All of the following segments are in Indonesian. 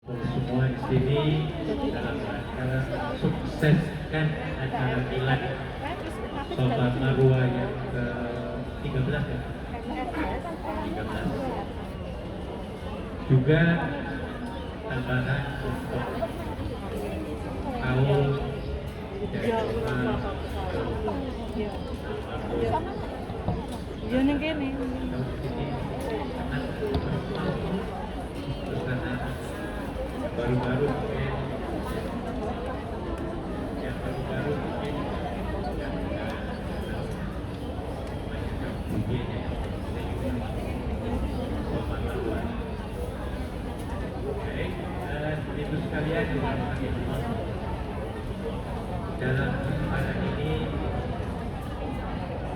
semua di sini dalam rangka sukseskan acara milad Sobat Marwah yang ke-13 ya? 13. Juga tambahan untuk kaum Yun gini. Baru-baru mungkin yang baru-baru mungkin itu sekalian dalam kesempatan ini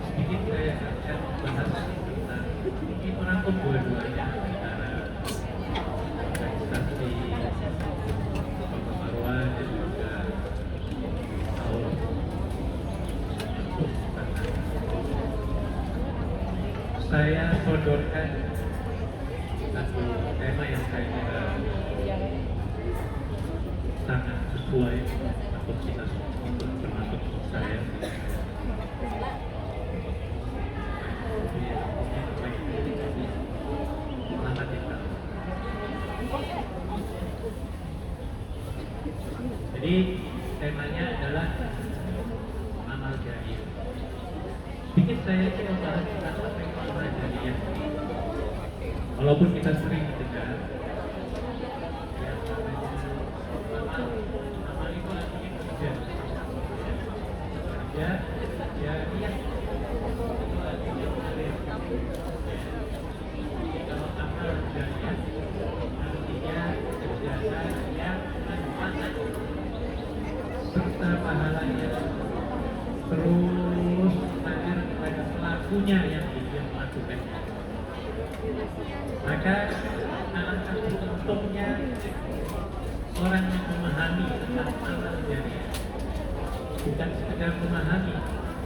sedikit saya akan bahas tentang ini merangkum dua-duanya antara organisasi Marwah dan juga kaum. Saya sodorkan satu tema yang saya kira sangat sesuai untuk kita semua, termasuk saya. Selamat tinggal. Jadi temanya adalah amal jariah. Sedikit saya membahas tentang apa itu amal jariah. Walaupun kita sering mendengar amal itu artinya kerja. Kerja jariah itu artinya mengalir. Kalau amal jariah artinya kegiatan yang manfaat serta pahalanya terus mengalir kepada pelakunya yang dia melakukan. Maka alangkah untungnya orang yang memahami tentang amal jariah, bukan sekedar memahami,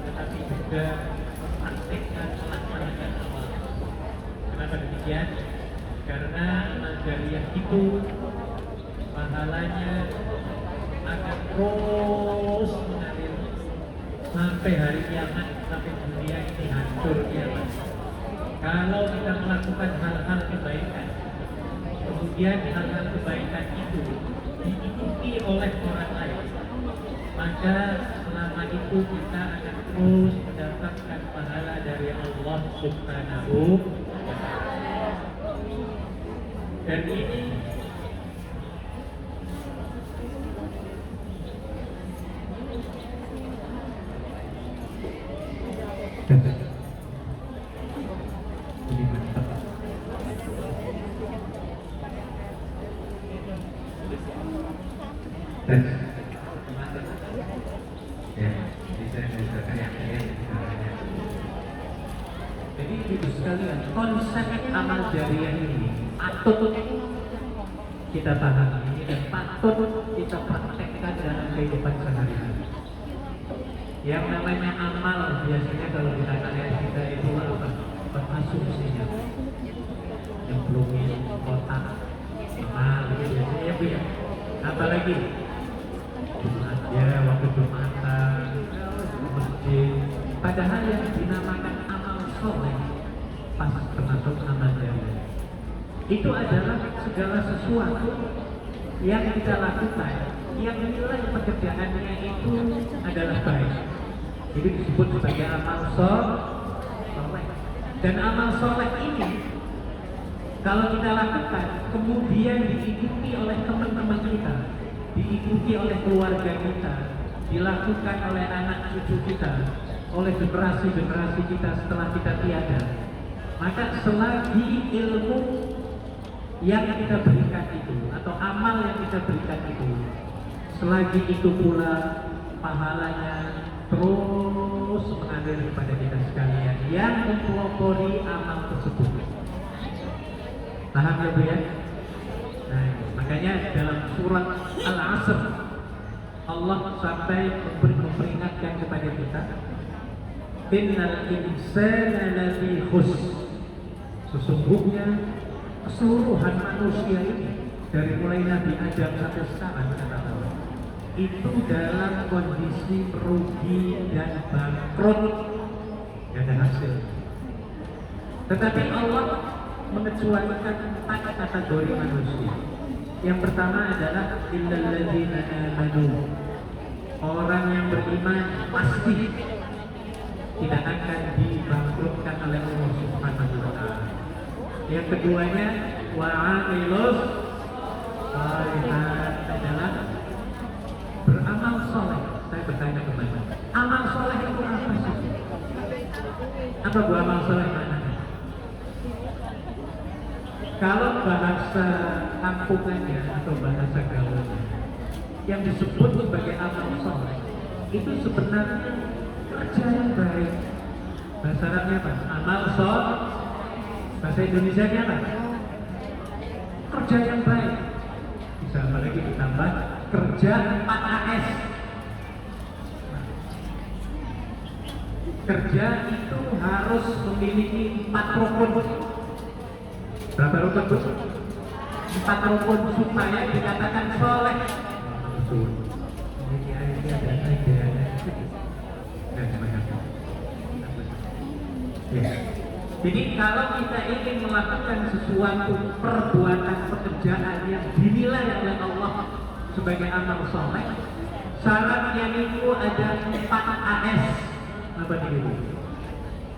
tetapi juga mempraktikkan, melaksanakan amal. Kenapa demikian? Karena amal jariah itu pahalanya akan terus mengalir sampai hari kiamat, sampai dunia ini hancur kiamat. Kalau kita melakukan hal-hal kebaikan, kemudian hal-hal kebaikan itu diikuti oleh orang lain, maka selama itu kita akan terus mendapatkan pahala dari Allah Subhanahu wa Ta'ala. Dan ini jadi ibu sekalian, konsep amal jariah ini patut kita pahami dan patut kita praktekkan dalam kehidupan sehari-hari. Yang namanya amal biasanya kalau kita lihat kita itu apa? Berasumsinya yang belum kotak amal biasanya bu ya. Apalagi Jumat ya, waktu Jumatan masjid, padahal yang dinamakan amal soleh pas termasuk amal jariah itu adalah segala sesuatu yang kita lakukan yang nilai pekerjaannya itu adalah baik, itu disebut sebagai amal soleh. Dan amal soleh ini kalau kita lakukan kemudian diikuti oleh teman-teman kita, diikuti oleh keluarga kita, dilakukan oleh anak cucu kita, oleh generasi-generasi kita setelah kita tiada, maka selagi ilmu yang kita berikan itu atau amal yang kita berikan itu, selagi itu pula pahalanya terus mengalir kepada kita sekalian yang mempelopori amal tersebut. Paham ya Bu ya? Nah, makanya dalam surat Al-Asr Allah sampai memperingatkan kepada kita, innal insana lafi khusr, sesungguhnya keseluruhan manusia ini dari mulai Nabi Adam sampai sekarang kata Allah, itu dalam kondisi merugi dan bangkrut, gak ada hasil. Tetapi Allah mengecualikan 4 kategori manusia. Yang pertama adalah illal ladzina amanu. Orang yang beriman pasti tidak akan dibangkrutkan oleh Allah Subhanahu wa taala. Yang keduanya wa 'amilus shalihat adalah beramal soleh. Saya bertanya kembali, amal soleh itu apa sih? Apa gua amal soleh mana? Kalau bahasa kampungannya atau bahasa gaulnya, yang disebut sebagai amal soleh itu sebenarnya kerja yang baik. Bahasa Arabnya apa? Amal soleh. Bahasa Indonesianya apa? Kerja yang baik. Bisa apalagi ditambah kerja 4AS. Kerja itu harus memiliki 4 rukun. Berapa rukun? 4 rukun supaya dikatakan soleh. Betul. Ini ada ideanya. Ya. Jadi kalau kita ingin melakukan sesuatu perbuatan pekerjaan yang dinilai oleh Allah sebagai amal soleh, syaratnya itu ada 4AS. Apa itu?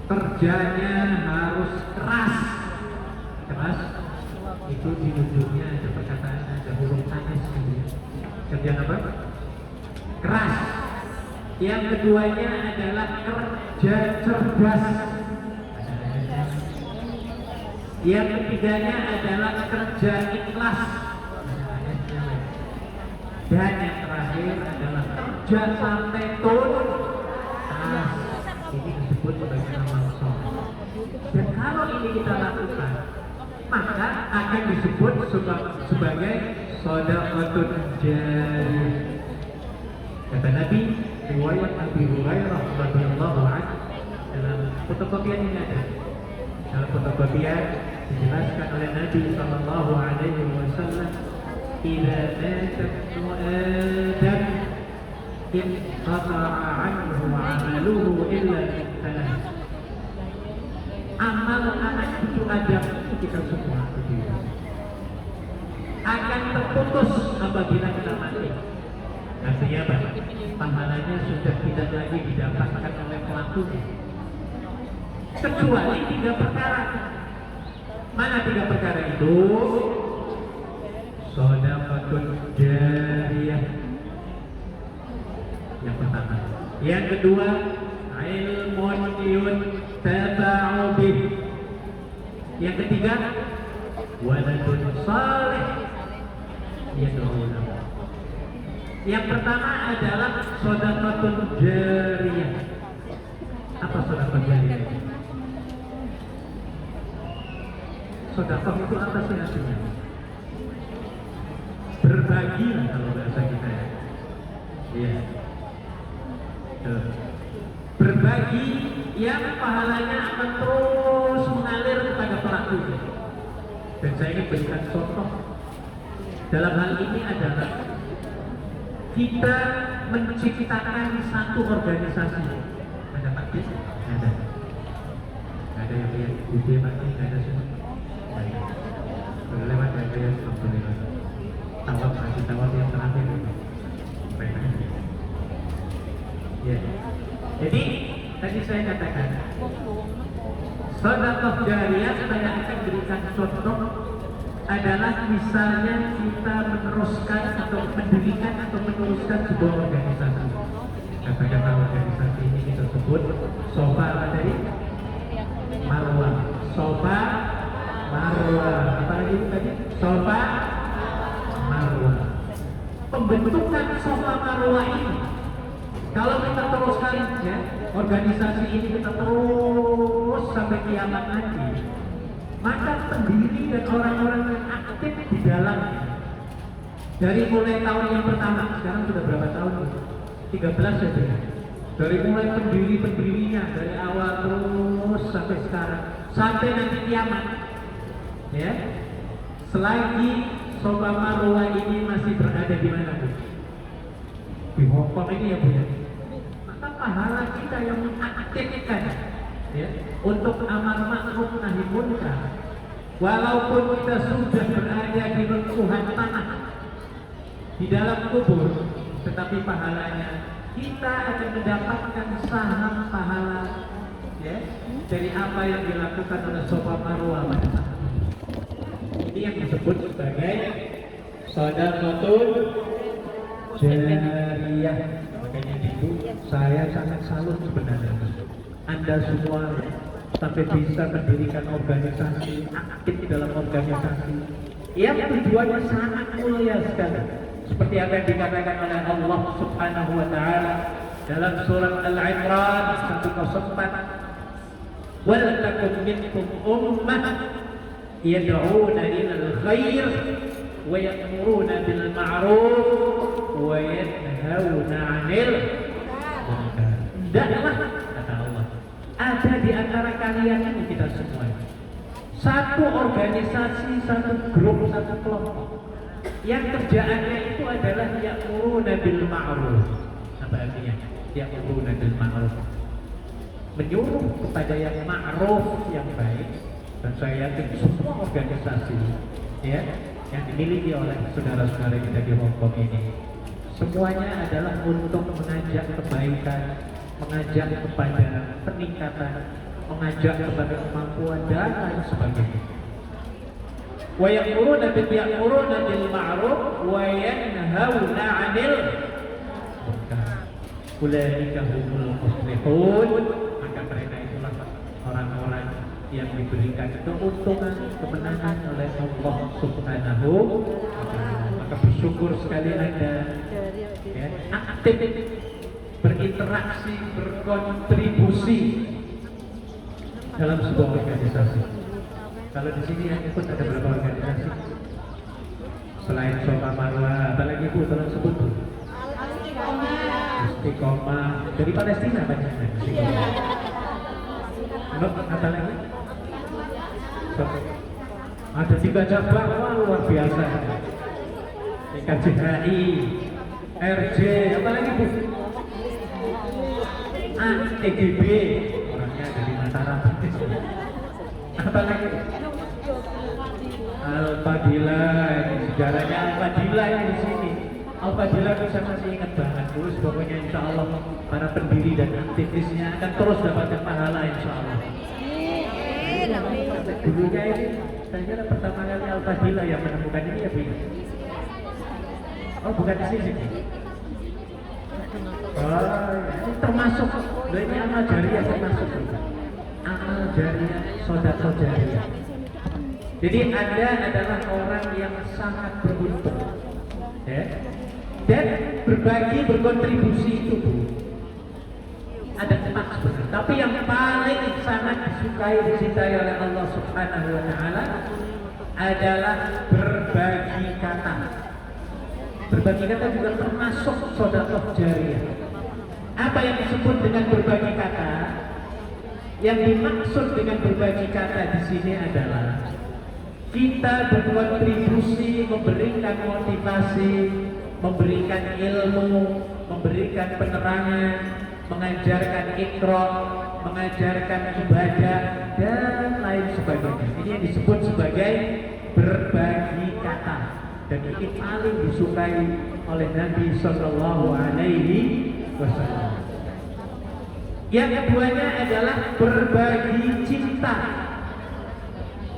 Kerjanya harus keras. Keras itu di ujungnya ada perkataan, ada huruf AS gitu ya. Kerja apa? Keras. Yang keduanya adalah kerja cerdas. Yang ketiganya adalah kerja ikhlas. Dan yang terakhir adalah kerja sampai tuntas. Ini disebut sebagai amal soleh. Dan kalau ini kita lakukan, maka akan disebut sebagai shadaqatun jariyah. Kata Nabi, riwayat Abi Hurairah radhiyallahu anhu, dalam fotokopian ini ada. Dalam fotokopian dijelaskan oleh Nabi sallallahu alaihi wasallam, "Idza mata ibnu Adam inqata'a 'anhu 'amaluhu illa min thalath." Amal anak cucu Adam itu kita semua akan terputus apabila kita mati. Artinya apa? Pahalanya sudah tidak lagi didapatkan oleh pelakunya, kecuali 3 perkara. Mana 3 perkara itu? Shadaqatun jariyah. Yang pertama. Yang kedua, ilmun yuntaba'u bih. Yang ketiga, waladun salih yad'u lahu. Yang pertama adalah shadaqatun jariyah. Apa shadaqah jariyah? Sedekah itu apa sih artinya? Berbagi lah kalau bahasa kita ya. Iya. Berbagi yang pahalanya akan terus mengalir kepada pelakunya. Dan saya ingin berikan contoh. Dalam hal ini adalah kita menciptakan satu organisasi. Ada takdir? Ada. Ada yang lihat ide mati, ada semua. Lewat ya, alhamdulillah. Tawab yang terakhir itu. Ya. Jadi tadi saya katakan, sedekah jariyah saya akan berikan contoh adalah misalnya kita meneruskan atau mendirikan atau meneruskan sebuah organisasi. Katakanlah organisasi ini kita sebut Sofa apa tadi? Marwah. Sofa Marwah. Apa lagi tadi? Sofa Marwah. Pembentukan Sofa Marwah ini, kalau kita teruskan ya, organisasi ini kita terus sampai kiamat nanti, maka pendiri dan orang-orang yang aktif di dalamnya, dari mulai tahun yang pertama, sekarang sudah berapa tahun? 13 saja. Dari mulai pendirinya dari awal terus sampai sekarang, sampai nanti kiamat. Ya, selagi Safa Marwah ini masih berada di mana, Bu? Di Hongkong ini ya, Bu ya. Maka pahala kita yang mengaktifkan ya untuk amar ma'ruf nahi munkar, walaupun kita sudah berada di rengkuhan tanah di dalam kubur, tetapi pahalanya kita akan mendapatkan saham pahala ya dari apa yang dilakukan oleh Safa Marwah pada saat ini. Ini yang disebut sebagai shadaqatul jariyah. Makanya Ibu, saya sangat salut sebenarnya Anda semua sampai bisa mendirikan organisasi, aktif dalam organisasi yang tujuannya sangat mulia sekali, seperti apa yang dikatakan oleh Allah Subhanahu wa taala dalam surat Al-Imran 104, wal takum minkum ummah yad'una ilal khair wa ya'muruna bil ma'ruf wa yanhauna 'anil munkar. Hendaklah, kata Allah, ada di antara kalian ini, kita semua, satu organisasi, satu grup, satu kelompok yang kerjaannya itu adalah ya'muruna bil ma'ruf. Apa artinya? Ya'muruna bil ma'ruf, menyuruh kepada yang ma'ruf, yang baik. Dan saya yakin semua organisasi ya yang dimiliki oleh saudara-saudara kita di Hongkong ini semuanya adalah untuk mengajak kebaikan, mengajak kepada peningkatan, mengajak kepada kemampuan dan lain sebagainya. Wa ya'muruna bil ma'ruf wa yanhauna 'anil munkar. Ulaika humul muflihun. Maka mereka itulah orang-orang yang diberikan keuntungan, kemenangan oleh Allah Subhanahu wa ta'ala. Maka bersyukur sekali Anda ya, aktif berinteraksi, berkontribusi dalam sebuah organisasi. Kalau di sini yang ikut ada berapa organisasi? Selain Safa Marwah, apa lagi Bu? Tolong sebut Bu. Istiqomah dari Palestina banyak. Apa lagi? Ada 3 cabang, wah luar biasa. KJHI, RJ, apa lagi Bu? TGB, orangnya dari Mataram. Apa lagi? Al-Fadilah, sejarahnya Al-Fadilah yang di sini. Al-Fadilah bisa masih ingat banget terus. Pokoknya insya Allah para pendiri dan aktivisnya akan terus dapatkan pahala insya Allah. Dulunya ini saya kira pertama kali Al-Fadilah yang menemukan ini ya Bu. Oh bukan di sini. Oh ini termasuk, ini amal jariyah termasuk. Amal jariyah, sedekah jariyah. Jadi Anda adalah orang yang sangat beruntung ya? Dan berbagi, berkontribusi itu Bu, ada 4 sebenarnya. Tapi yang paling sangat disukai, dicintai oleh Allah Subhanahu wa ta'ala adalah berbagi kata. Berbagi kata juga termasuk sedekah jariyah. Apa yang disebut dengan berbagi kata? Yang dimaksud dengan berbagi kata di sini adalah kita berkontribusi, memberikan motivasi, memberikan ilmu, memberikan penerangan, mengajarkan ikra, mengajarkan ibadah dan lain sebagainya. Ini yang disebut sebagai berbagi kata, dan ini paling disukai oleh Nabi Sallallahu Alaihi Wasallam. Yang keduanya adalah berbagi cinta.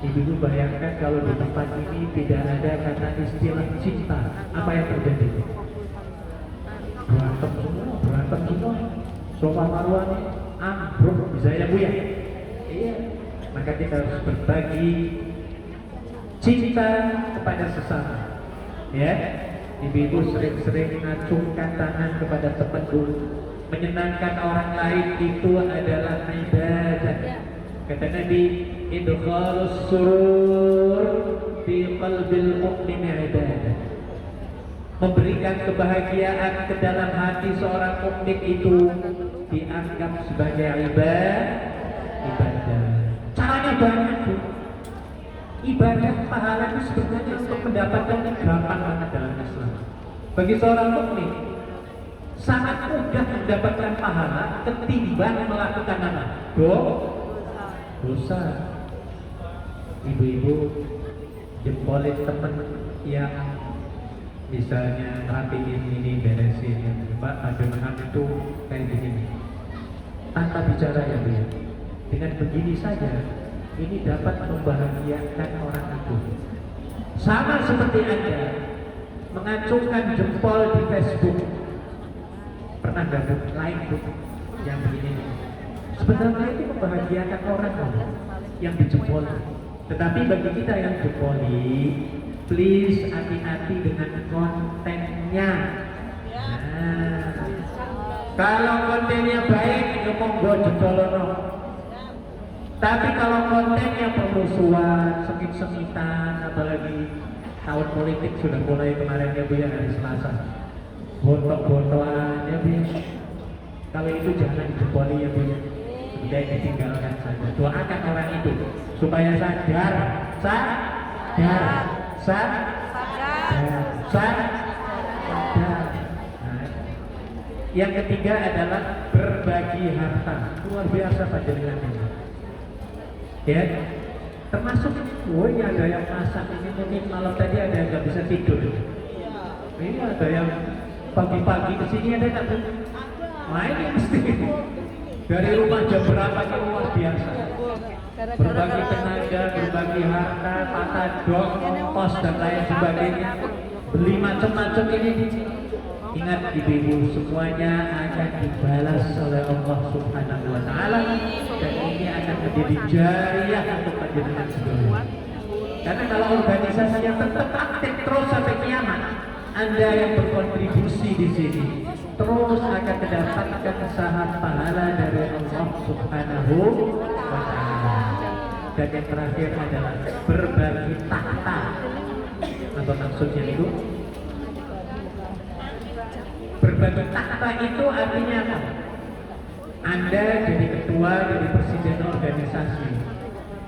Ibu bayangkan kalau di tempat ini tidak ada kata istilah cinta, apa yang terjadi? Berantem semua. Safa Marwah ini ambruk, bisa ya Bu ya? Iya. Maka kita harus berbagi cinta kepada sesama. Ya, ibu sering-sering mengacungkan tangan kepada teman Bu. Menyenangkan orang lain itu adalah ibadah. Kata Nabi, idkhalus surur fi qalbil mu'min ibadah. Memberikan kebahagiaan ke dalam hati seorang mukmin itu dianggap sebagai ibadah. Caranya banyak Bu. Ibadah pahala itu sebenarnya untuk mendapatkan gampang banget dalam Islam. Bagi seorang mukmin sangat mudah mendapatkan pahala ketimbang melakukan apa? Dosa. Ibu-ibu jempolin teman yang misalnya rapiin ini, beresin, Mbak bagaimana itu kayak gini, tanpa bicara ya Bu ya. Dengan begini saja ini dapat membahagiakan orang itu. Sama seperti Anda mengacungkan jempol di Facebook, pernah gabung like yang begini, sebenarnya itu membahagiakan orang yang dijempol. Tetapi bagi kita yang jempoli, please hati-hati dengan kontennya. Nah, kalau kontennya baik, ya monggo jempolono. Tapi kalau kontennya permusuhan, sengit-sengitan, apalagi tahun politik sudah mulai kemarin ya Bu ya, hari Selasa, bontok-bontokan ya Bu ya. Kalau itu jangan dijempoli ya Bu ya, sudah ditinggalkan saja. Doakan orang itu supaya sadar. Nah, yang ketiga adalah berbagi harta. Luar biasa panjenengan ini. Ya, termasuk ya ada yang masak ini mungkin malam tadi ada yang nggak bisa tidur. Ini ada yang pagi-pagi kesini ada nggak? Main mesti dari rumah jam berapa itu luar biasa. Berbagi tenaga, berbagi harta, tata dok, ongkos dan lain sebagainya. Beli macam-macam ini. Ingat ibu-ibu, semuanya akan dibalas oleh Allah Subhanahu wa Ta'ala, dan ini akan menjadi jariah untuk panjenengan semua. Karena kalau organisasi yang tetap aktif terus sampai kiamat, Anda yang berkontribusi di sini terus akan mendapatkan saham pahala dari Allah Subhanahu wa Ta'ala. Dan yang terakhir adalah berbagi tahta. Apa maksudnya itu? Berbagi tahta itu artinya apa? Anda jadi ketua, jadi presiden organisasi.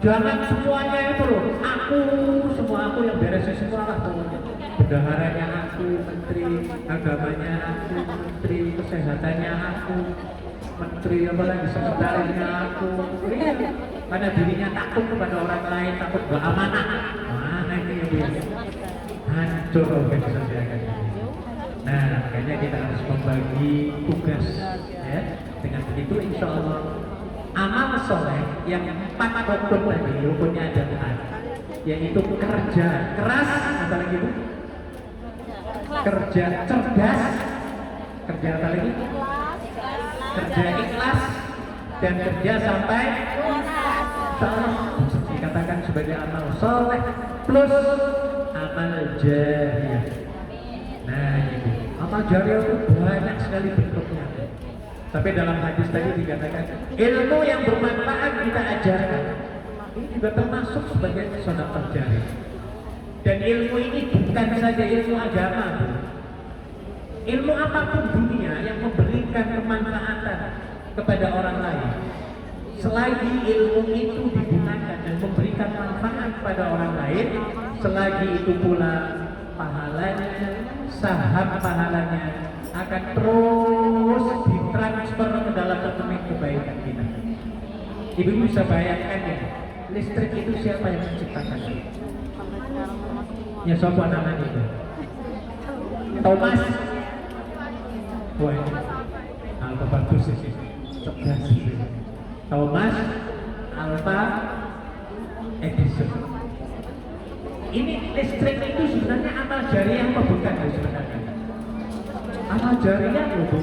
Jangan semuanya itu loh, semua aku yang beresin semua lah pokoknya. Bendaharanya aku, menteri agamanya aku, menteri kesehatannya aku, menteri apalagi sekretarisnya aku. Karena dirinya takut kepada orang lain, takut gak amanah. Mana ini ya Bu ya? Hancur organisasi akan. Nah, makanya kita harus membagi tugas ya. Dengan begitu insya Allah amal soleh yang 4 rukun tadi, rukunnya ada 4, yaitu kerja keras, apa lagi Bu? Kerja cerdas, kerja apa lagi? Kerja ikhlas, dan kerja sampai dikatakan sebagai amal soleh plus amal jariah. Nah itu amal jariah itu banyak sekali bentuknya. Tapi dalam hadis tadi dikatakan ilmu yang bermanfaat kita ajarkan. Ini juga termasuk sebagai sedekah jariah. Dan ilmu ini bukan saja ilmu agama, ilmu apapun dunia yang memberikan kemanfaatan kepada orang lain. Selagi ilmu itu digunakan dan memberikan manfaat pada orang lain, selagi itu pula pahalanya, saham pahalanya akan terus ditransfer ke dalam rekening kebaikan kita. Ibu bisa bayangkan ya, listrik itu siapa yang menciptakan? Ya siapa namanya itu? Thomas. Wah, Alfa bagus sih, cerdas sih. Thomas Alva Edison. Ini listrik itu sebenarnya amal jariah apa bukan sebenarnya? Amal jariah loh Bu.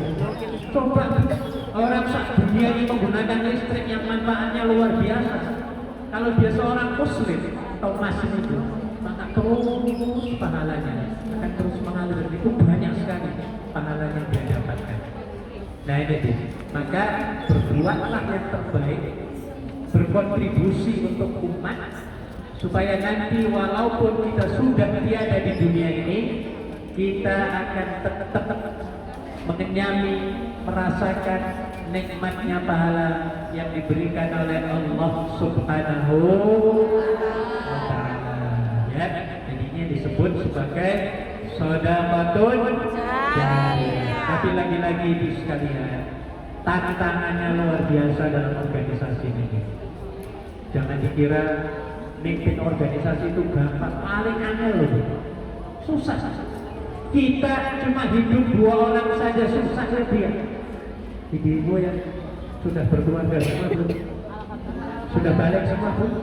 Coba orang sak dunia ini menggunakan listrik yang manfaatnya luar biasa. Kalau dia seorang muslim, Thomas itu, maka terus pahalanya akan terus mengalir. Itu banyak sekali pahalanya yang dia dapatkan. Nah ini deh, maka berbuatlah yang terbaik, berkontribusi untuk umat, supaya nanti walaupun kita sudah tiada di dunia ini, kita akan tetap mengenyami, merasakan nikmatnya pahala yang diberikan oleh Allah Subhanahu wa Ta'ala. Ya, jadinya disebut sebagai sedekahun jariyah. Tapi lagi-lagi itu sekalian, tantangannya luar biasa dalam organisasi ini. Jangan dikira mimpin organisasi itu gampang, paling angel loh. Susah. Kita cuma hidup 2 orang saja susah ya dia. Ibu yang sudah berkeluarga semua belum? Sudah balik semua belum?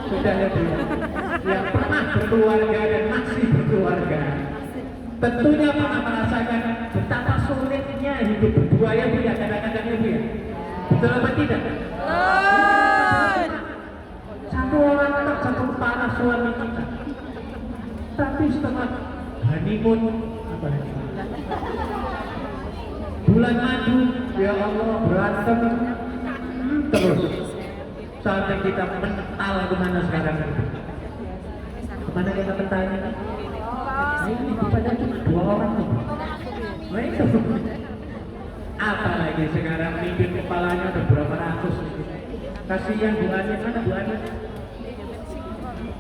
Sudah ya dia. Yang pernah berkeluarga dan masih berkeluarga, tentunya pernah merasakan betapa sulitnya hidup berdua ya Bu ya, kadang-kadang ya Bu ya. Betul apa tidak? Satu orang tak satu kepala suami kita. Tapi setelah honeymoon apa ya? Bulan madu, ya Allah berantem terus. Sampai kita mental kemana sekarang? Kemana kita mentalnya? Ini padahal cuma 2 orang tuh. Nah itu. Apalagi sekarang mimpin kepalanya ada berapa ratus. Kasihan Bu Ani, mana Bu Ani?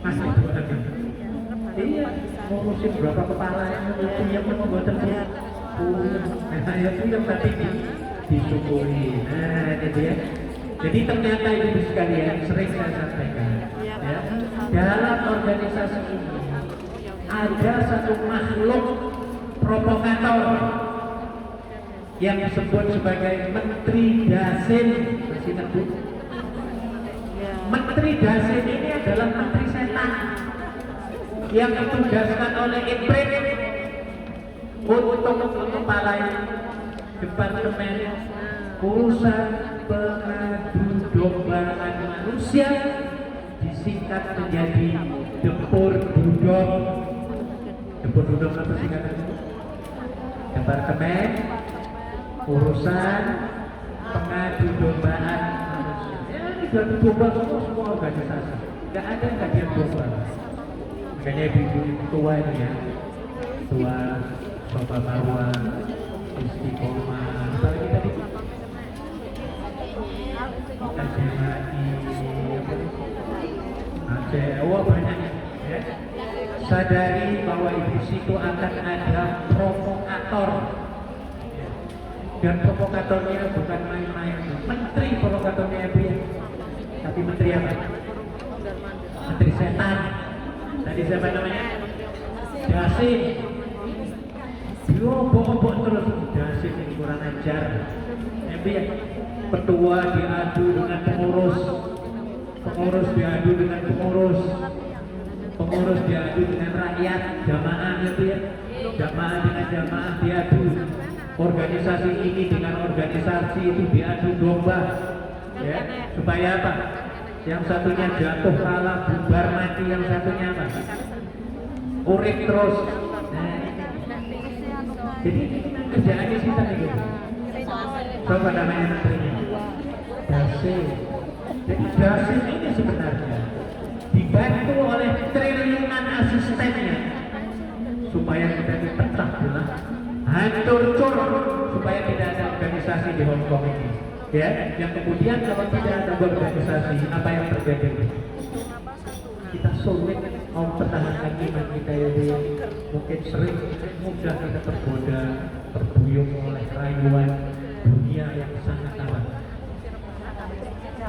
Masih Bu Ani. Iya, ngurusin berapa kepala yang punya pembuatan dia. Nah, ya punya tapi disyukuri. Nah, itu ya. Jadi ternyata itu sekalian sering saya sampaikan. Ya, dalam organisasi ini ada satu makhluk provokator yang disebut sebagai Menteri Dasin. Masih ingat Bu? Menteri Dasin ini adalah menteri setan yang ditugaskan oleh Ibrit untuk kepala departemen urusan pengadu dombaan manusia, disingkat menjadi Depur Budok. Depur Budok apa singkatannya? Departemen urusan pengadu dombaan manusia. Ya, ini sudah domba semua organisasi. Gak ada yang gak dia domba. Makanya ibu tua ini ya, tua Sofa Marwa, Istiqomah, apalagi tadi banyak ya. Sadari bahwa di situ akan ada provokator dan provokatornya bukan main-main. Menteri provokatornya ya, tapi menteri apa? Menteri setan. Tadi siapa namanya? Dasin. Yo bobok terus Dasin ini kurang ajar. Ya, petua diadu dengan pengurus, pengurus diadu dengan pengurus, pengurus diadu dengan rakyat, jamaah itu ya, jamaah dengan jamaah diadu, organisasi ini dengan organisasi itu diadu domba, ya supaya apa? Yang satunya jatuh kalah, bubar mati, yang satunya apa? Urip terus. Nah, jadi kerjaannya kita nih gitu. Coba namanya menterinya Dasin. Jadi Dasin ini sebenarnya dibantu oleh triliunan asistennya supaya kita dipecah belah, hancur cur, supaya tidak ada organisasi di Hong Kong ini. Ya, yang kemudian kalau tidak ada organisasi, apa yang terjadi? Kita sulit mempertahankan iman kita ya, mungkin sering mudah kita tergoda, terbuyung oleh rayuan dunia yang sangat amat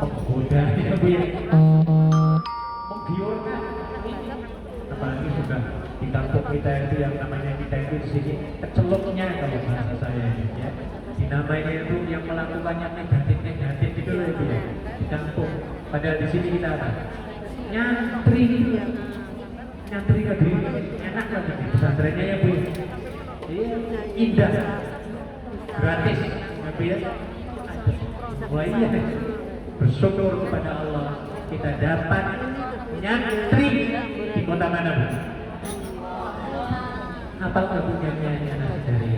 menggoda ya Bu ya, menggiurkan. Apalagi sudah di kampung kita itu yang namanya kita itu di sini kecelupnya kalau bahasa saya ya, dinamainya itu yang melakukannya negatif gitu loh itu ya di kampung. Padahal di sini kita apa? Nyantri ya, nyantri lagi enak lagi pesantrennya ya Bu. Iya, indah, gratis, tapi ya. Wah iya, bersyukur kepada Allah kita dapat nyantri di kota mana Bu? Apa lagunya anak dari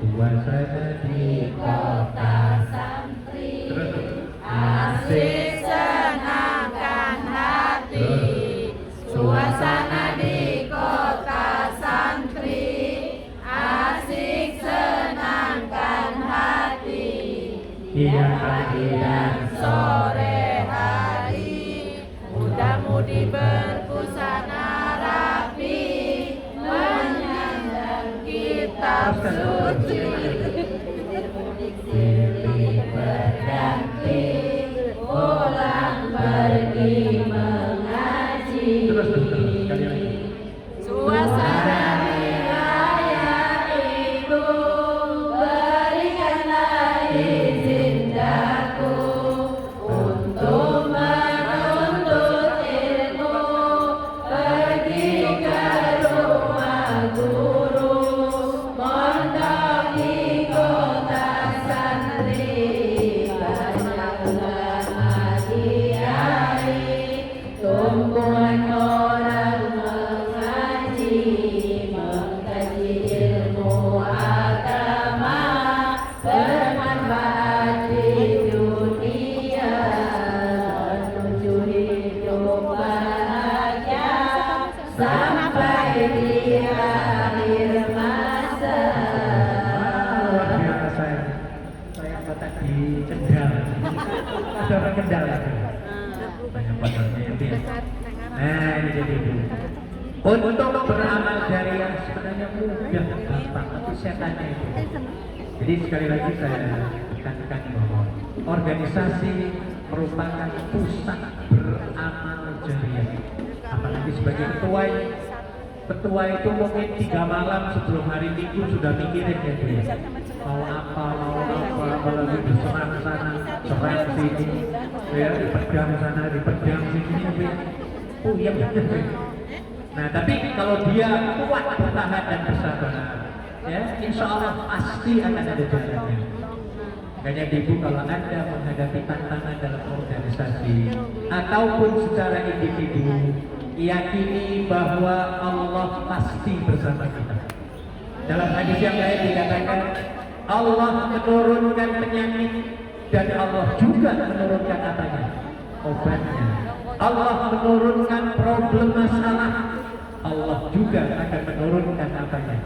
suasana di kota santri, terus asik senangkan hati, suasana di kota santri, asik senangkan hati, siang pagi dan sore hari, muda-mudi berbusana kitab suci. Silih berganti pulang pergi mengaji. Terus sekali lagi. Suasana raya ibu, berikanlah izin daku untuk menuntut ilmu, pergi ke rumah guru, mondok di kota santri, banyaklah kiai, tumpuan orang mengaji, mengkaji ilmu agama, bermanfaat di dunia, menuju hidup bahagia sampai di akhir masa. Luar biasa saya kota di Kendal. Ada orang Kendal. Banyak pasarnya itu ya. Nah ini jadi itu. Untuk beramal dari yang sebenarnya mudah, gampang, tapi setannya itu. Jadi sekali lagi saya tekankan bahwa organisasi merupakan pusat beramal jariah. Apalagi sebagai ketua itu mungkin 3 malam sebelum hari Minggu sudah mikirin ya dia. Mau apa, apalagi berserang sana, serang sini, ya dipedang sana, dipedang sini, ya. Oh iya benar. Nah tapi kalau dia kuat bertahan dan bersabar, ya insya Allah pasti akan ada jalannya. Makanya ibu kalau anda menghadapi tantangan dalam organisasi ataupun secara individu, yakini bahwa Allah pasti bersama kita. Dalam hadis yang lain dikatakan Allah menurunkan penyakit dan Allah juga menurunkan apanya? Obatnya. Allah menurunkan problem masalah, Allah juga akan menurunkan apanya?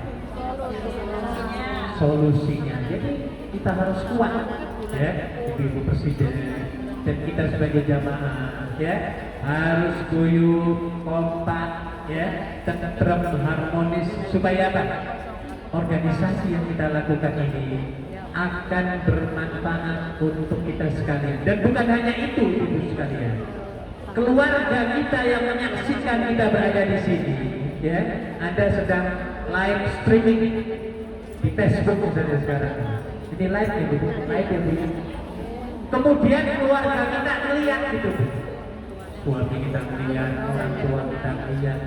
Solusinya. Jadi kita harus kuat, ya, ibu-ibu presiden dan kita sebagai jamaah, ya, harus guyup, kompak, ya, tentrem, harmonis supaya apa? Organisasi yang kita lakukan ini akan bermanfaat untuk kita sekalian. Dan bukan hanya itu, ibu sekalian. Keluarga kita yang menyaksikan kita berada di sini, ya, ada sedang live streaming di Facebook misalnya sekarang. Ini live ya, Bu. Live ya, Bu. Kemudian keluarga kita melihat gitu, Bu. Suami kita melihat, orang tua kita melihat,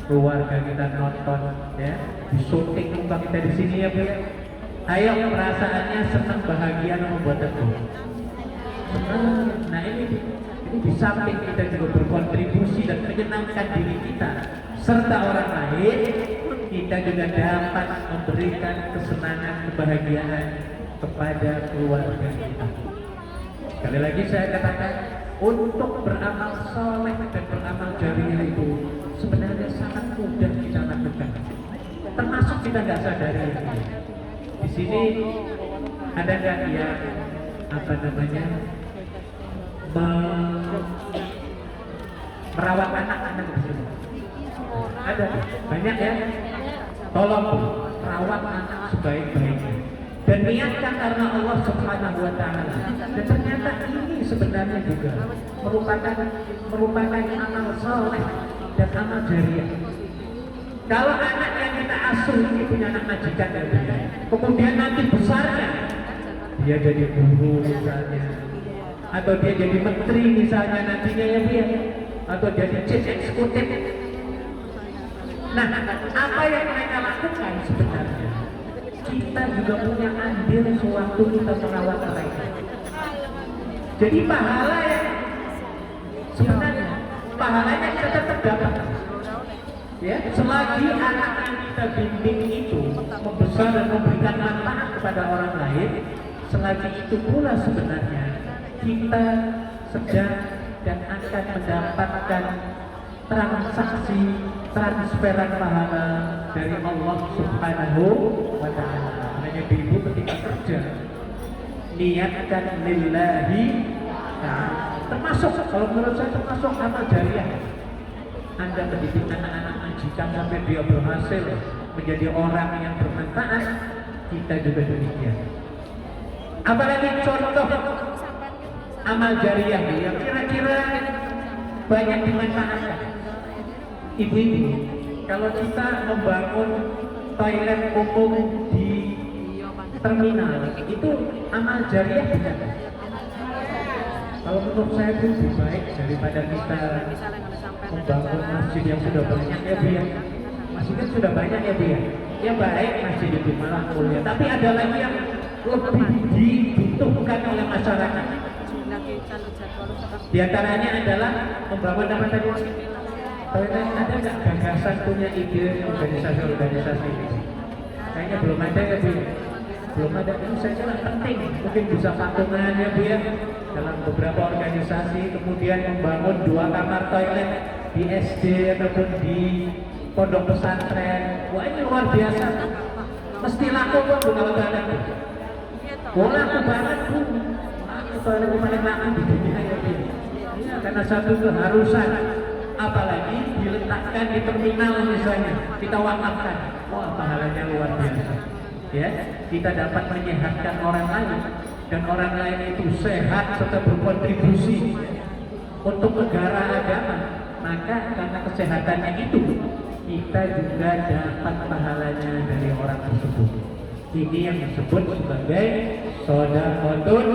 keluarga kita nonton, ya, di syuting muka kita di sini ya, Bu. Ayo perasaannya senang, bahagia, membuat itu. Nah ini di samping kita juga berkontribusi dan menyenangkan diri kita serta orang lain, kita juga dapat memberikan kesenangan, kebahagiaan kepada keluarga kita. Sekali lagi saya katakan, untuk beramal soleh dan beramal jariah itu sebenarnya sangat mudah kita lakukan, termasuk kita nggak sadari itu. Di sini ada nggak yang apa namanya merawat anak-anak di sini? Ada banyak ya. Tolong rawat anak sebaik-baiknya dan niatkan karena Allah Subhanahu wa Ta'ala. Dan ternyata ini sebenarnya juga merupakan amal soleh dan amal jariah. Kalau anak yang kita asuh ini punya anak majikan ya, kemudian nanti besarnya dia jadi guru misalnya, atau dia jadi menteri misalnya nantinya ya dia, atau jadi chief eksekutif. Nah, apa yang mereka lakukan sebenarnya? Kita juga punya andil sewaktu kita merawat mereka. Jadi pahala ya, sebenarnya pahalanya kita tetap dapat. Ya, selagi anak yang kita bimbing itu membesar dan memberikan manfaat kepada orang lain, selagi itu pula sebenarnya kita sedang dan akan mendapatkan transaksi transferan pahala dari Allah Subhanahu wa Ta'ala. Makanya ibu ketika kerja niatkan lillahi, termasuk kalau menurut saya termasuk amal jariah. Anda mendidik anak-anak majikan sampai dia berhasil menjadi orang yang bermanfaat, kita juga demikian. Apalagi contoh amal jariah yang kira-kira banyak dimanfaatkan. Ibu-ibu, kalau kita membangun toilet umum di terminal, itu amal jariah bukan? Kalau menurut saya itu lebih baik daripada kita membangun masjid yang sudah banyak ya Bu ya. Masjid kan sudah banyak ya Bu ya. Ya baik masjid itu malah mulia. Tapi ada lagi yang lebih dibutuhkan oleh masyarakat. Di antaranya adalah membangun apa tadi? Ada nggak gagasan punya ide organisasi-organisasi ini? Kayaknya belum ada ya Bu. Belum ada. Ini saya kira penting. Mungkin bisa patungan ya Bu ya. Dalam beberapa organisasi, kemudian membangun 2 kamar toilet di SD ataupun di pondok pesantren. Wah ini luar biasa. Mesti laku kok Bu kalau ada. Wah laku banget Bu. Toilet paling laku di dunia ya Bu. Ya, karena satu keharusan. Apalagi diletakkan di terminal misalnya, kita wakafkan. Wah pahalanya luar biasa. Ya, kita dapat menyehatkan orang lain dan orang lain itu sehat serta berkontribusi untuk negara agama. Maka karena kesehatannya itu kita juga dapat pahalanya dari orang tersebut. Ini yang disebut sebagai shadaqatun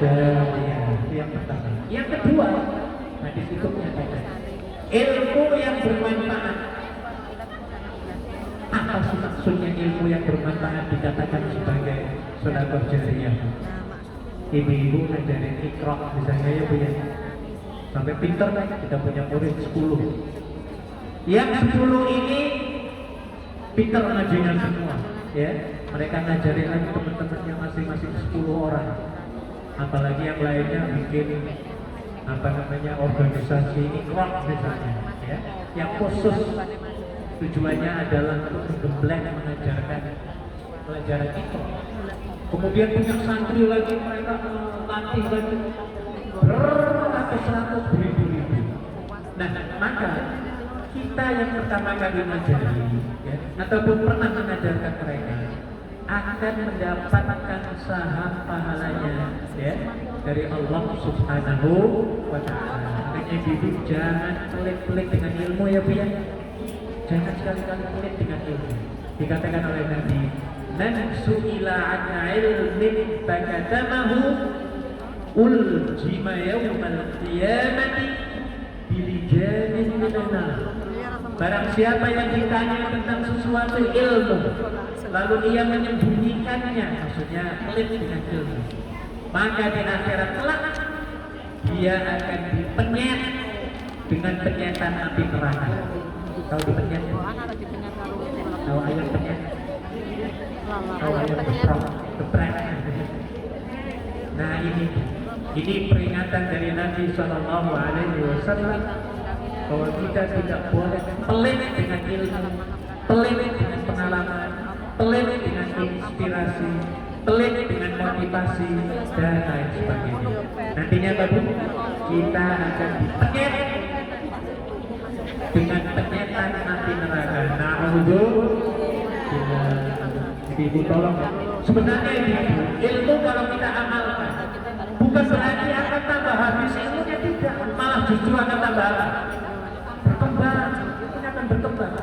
jariyah. Yang pertama. Yang kedua, hadis itu menyatakan ilmu yang bermanfaat. Apa sih maksudnya ilmu yang bermanfaat dikatakan sebagai sedekah jariyah? Ibu-ibu ngajarin Iqra misalnya ya Bu ya. Sampai pinter kan kita punya murid 10. Yang 10 ini pinter ngajinya semua ya. Mereka ngajarin lagi teman-temannya masing-masing 10 orang. Apalagi yang lainnya bikin organisasi Iqra misalnya ya. Yang khusus tujuannya adalah untuk menggembleng mengajarkan pelajaran itu. Kemudian punya santri lagi, mereka latih lagi beratus-ratus beribu-ribu. Nah, maka kita yang pertama kali mengajari ya, ataupun pernah mengajarkan mereka akan mendapatkan saham pahalanya ya dari Allah Subhanahu wa Ta'ala. Makanya ibu jangan pelit-pelit dengan ilmu ya Bu ya. Jangan sekali-kali pelit dengan ilmu. Dikatakan oleh Nabi, "Man su'ila 'an 'ilmin fakatamahu uljima yawmal qiyamati bilijamin minan nar." Barang siapa yang ditanya tentang sesuatu ilmu, lalu ia menyembunyikannya, maksudnya pelit dengan ilmu, maka di akhirat kelak dia akan dipenyet dengan penyetan api neraka. Tahu dipenyet? Tahu ayam penyet? Tahu ayam geprek? Nah ini peringatan dari Nabi Shallallahu Alaihi Wasallam bahwa kita tidak boleh pelit dengan ilmu, pelit dengan pengalaman, pelit dengan inspirasi, pelit dengan motivasi dan lain sebagainya. Nantinya Bapak kita akan dipenyet dengan penyetan api neraka. Na'udzubillah. Ibu tolong ya. Sebenarnya ilmu kalau kita amalkan bukan berarti akan tambah habis ilmunya, tidak, malah justru akan tambah berkembang. Ini akan berkembang.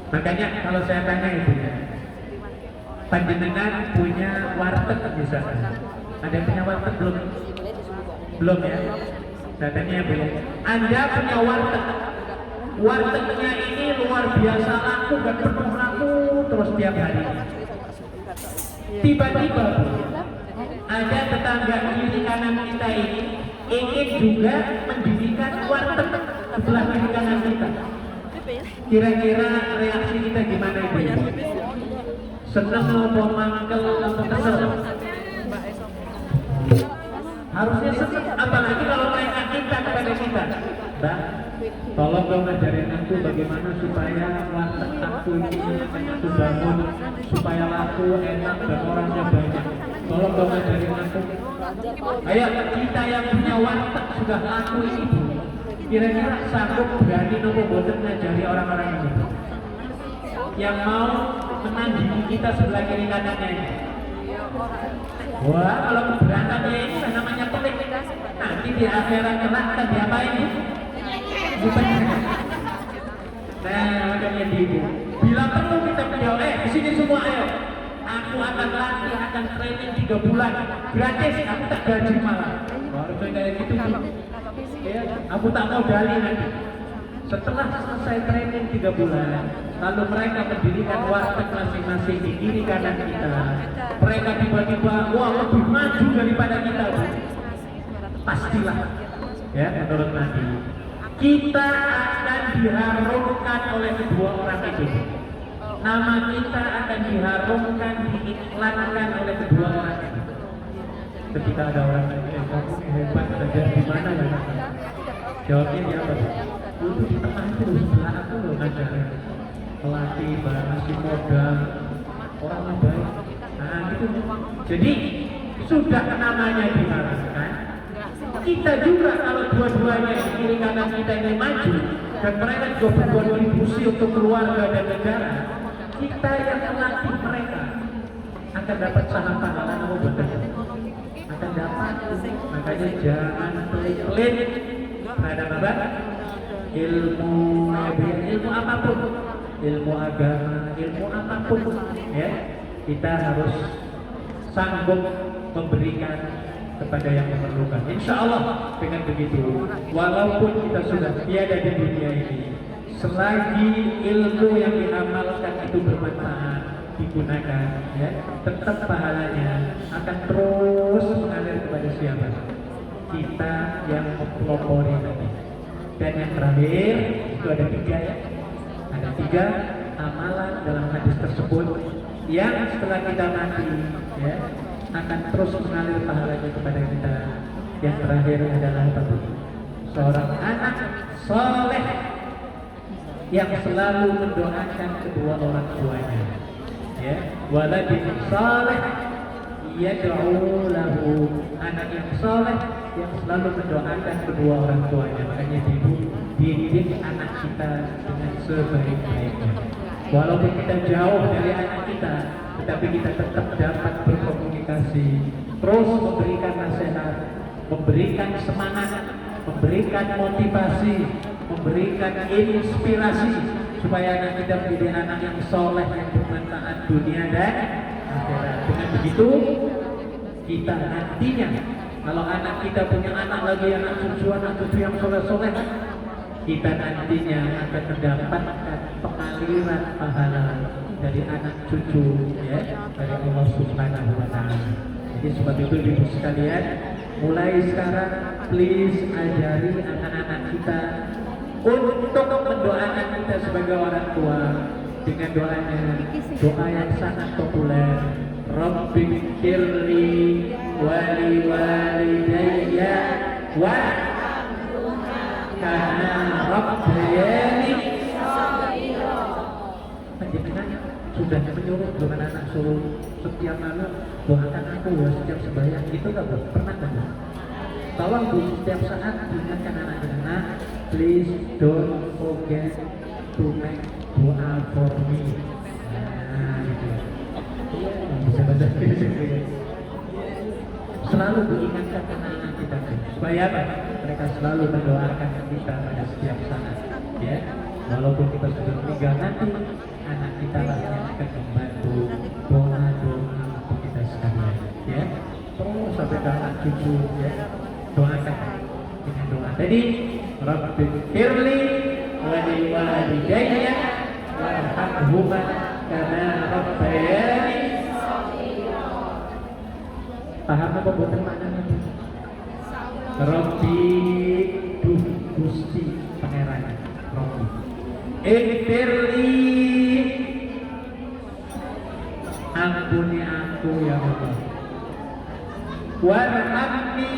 Makanya kalau saya tanya ibu ya, panjenengan punya warteg misalnya, ada yang punya warteg belum? Belum ya? Saya tanya Bu, Anda punya warteg, wartegnya ini luar biasa laku dan penuh laku terus tiap hari. Tiba-tiba ada tetangga kiri kanan kita ini ingin juga mendirikan warteg sebelah kiri kanan kita. Kira-kira reaksi kita gimana Ibu? Senang atau mangkel atau kesel? Harusnya senang, apalagi kalau mereka minta kepada kita, Mbak, tolong dong ngajarin aku bagaimana supaya warteg aku ini aku bangun supaya laku, enak dan orangnya banyak. Tolong dong ngajarin aku. Ayo kita yang punya warteg sudah laku ini Bu, kira-kira sanggup berani nopo boten ngajari orang-orang ini? yang mau menandingi kita sebelah kiri kanannya ini. Wah, kalau keberatan ya ini namanya pelik. Nanti di akhirat kelak akan diapain ini? Nah, makanya ibu. Bila perlu kita beliau, di sini semua ayo. Aku akan latih, akan training 3 bulan gratis, aku tak gaji malah. Baru kayak gitu. Ya, aku tak mau dali nanti. Setelah selesai training 3 bulan, lalu mereka mendirikan warteg masing-masing di kiri kanan kita. Mereka tiba-tiba, wah lebih maju daripada kita. Pastilah, ya menurut Nabi, kita akan diharumkan oleh kedua orang itu. Nama kita akan diharumkan, diiklankan oleh kedua orang itu. Ketika ada orang yang kamu hebat, belajar di mana ya? Jawabnya dia apa? Dulu di tengah itu sebelah aku loh ngajarin. Pelatih, ngasih modal, orang baik. Nah gitu. Jadi sudah namanya diharumkan. Kita juga kalau dua-duanya di kiri kanan kita ini maju dan mereka juga berkontribusi untuk keluarga dan negara, kita yang melatih mereka akan dapat saham pahala. Betul, akan dapat. Makanya jangan pelit-pelit terhadap apa? Ilmu apapun, ilmu agama, ilmu apapun, ya kita harus sanggup memberikan kepada yang memerlukan. Insya Allah dengan begitu, walaupun kita sudah tiada di dunia ini, selagi ilmu yang diamalkan itu bermanfaat, digunakan, ya, tetap pahalanya akan terus mengalir kepada siapa? Kita yang mempelopori tadi. Dan yang terakhir itu ada 3 ya, ada 3 amalan dalam hadis tersebut yang setelah kita mati, ya, akan terus mengalir pahalanya kepada kita. Yang terakhir adalah apa? Seorang anak soleh yang selalu mendoakan kedua orang tuanya, ya, waladin soleh yad'u lahu, anak yang soleh yang selalu mendoakan kedua orang tuanya. Makanya ibu didik anak kita dengan sebaik-baiknya. Walaupun kita jauh dari anak kita, tetapi kita tetap dapat berkomunikasi, terus memberikan nasihat, memberikan semangat, memberikan motivasi, memberikan inspirasi supaya anak kita menjadi anak yang soleh, yang bermanfaat dunia dan akhirat. Dengan begitu kita nantinya, kalau anak kita punya anak lagi, anak cucu yang soleh-soleh, kita nantinya akan mendapatkan pengaliran pahala dari anak cucu, ya, dari Allah Subhanahu wa Ta'ala. Jadi sebab itu ibu sekalian, mulai sekarang please ajari anak-anak kita untuk mendoakan kita sebagai orang tua dengan doa yang sangat populer. Rabbi firli wali walidayya wa karena Rabbayani. Penjelasannya sudah menyuruh dengan anak suruh setiap malam doakan aku ya setiap sembahyang, gitu nggak Bu? Pernah nggak Bu? Tolong Bu, setiap saat ingatkan anak-anak, please don't forget to make doa for me. Nah, gitu. Bisa baca gitu. Selalu diingatkan anak-anak kita supaya apa? Mereka selalu mendoakan kita pada setiap saat, ya. Walaupun kita sudah meninggal nanti, anak kita lah yang akan membantu doa-doa untuk kita sekalian, ya. Terus sampai ke anak cucu, ya. Doakan dengan doa. Jadi, Rabbi firli wa li walidayya warhamhuma kama rabbayani. Paham apa bukan maknanya? Rabbi duh Gusti pangeran Rabbi Ighfirli, ampuni aku ya Allah. Warhamni,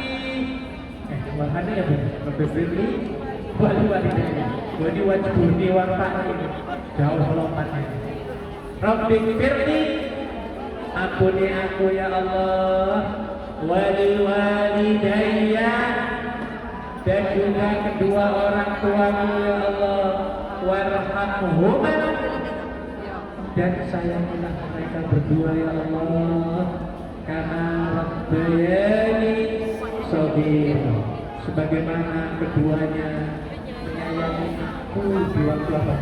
warhamni ya Bu. Rabbi Ighfirli wali walidayya. Jadi wajibuni warhamni, jauh lompatnya. Rabbi Ighfirli, ampuni aku ya Allah, wali walidayya, dan juga kedua orang tuaku ya Allah, warhamhuma, dan sayangilah mereka berdua ya Allah, karena Rabbayani Shaghira, sebagaimana keduanya menyayangi aku di waktu apa?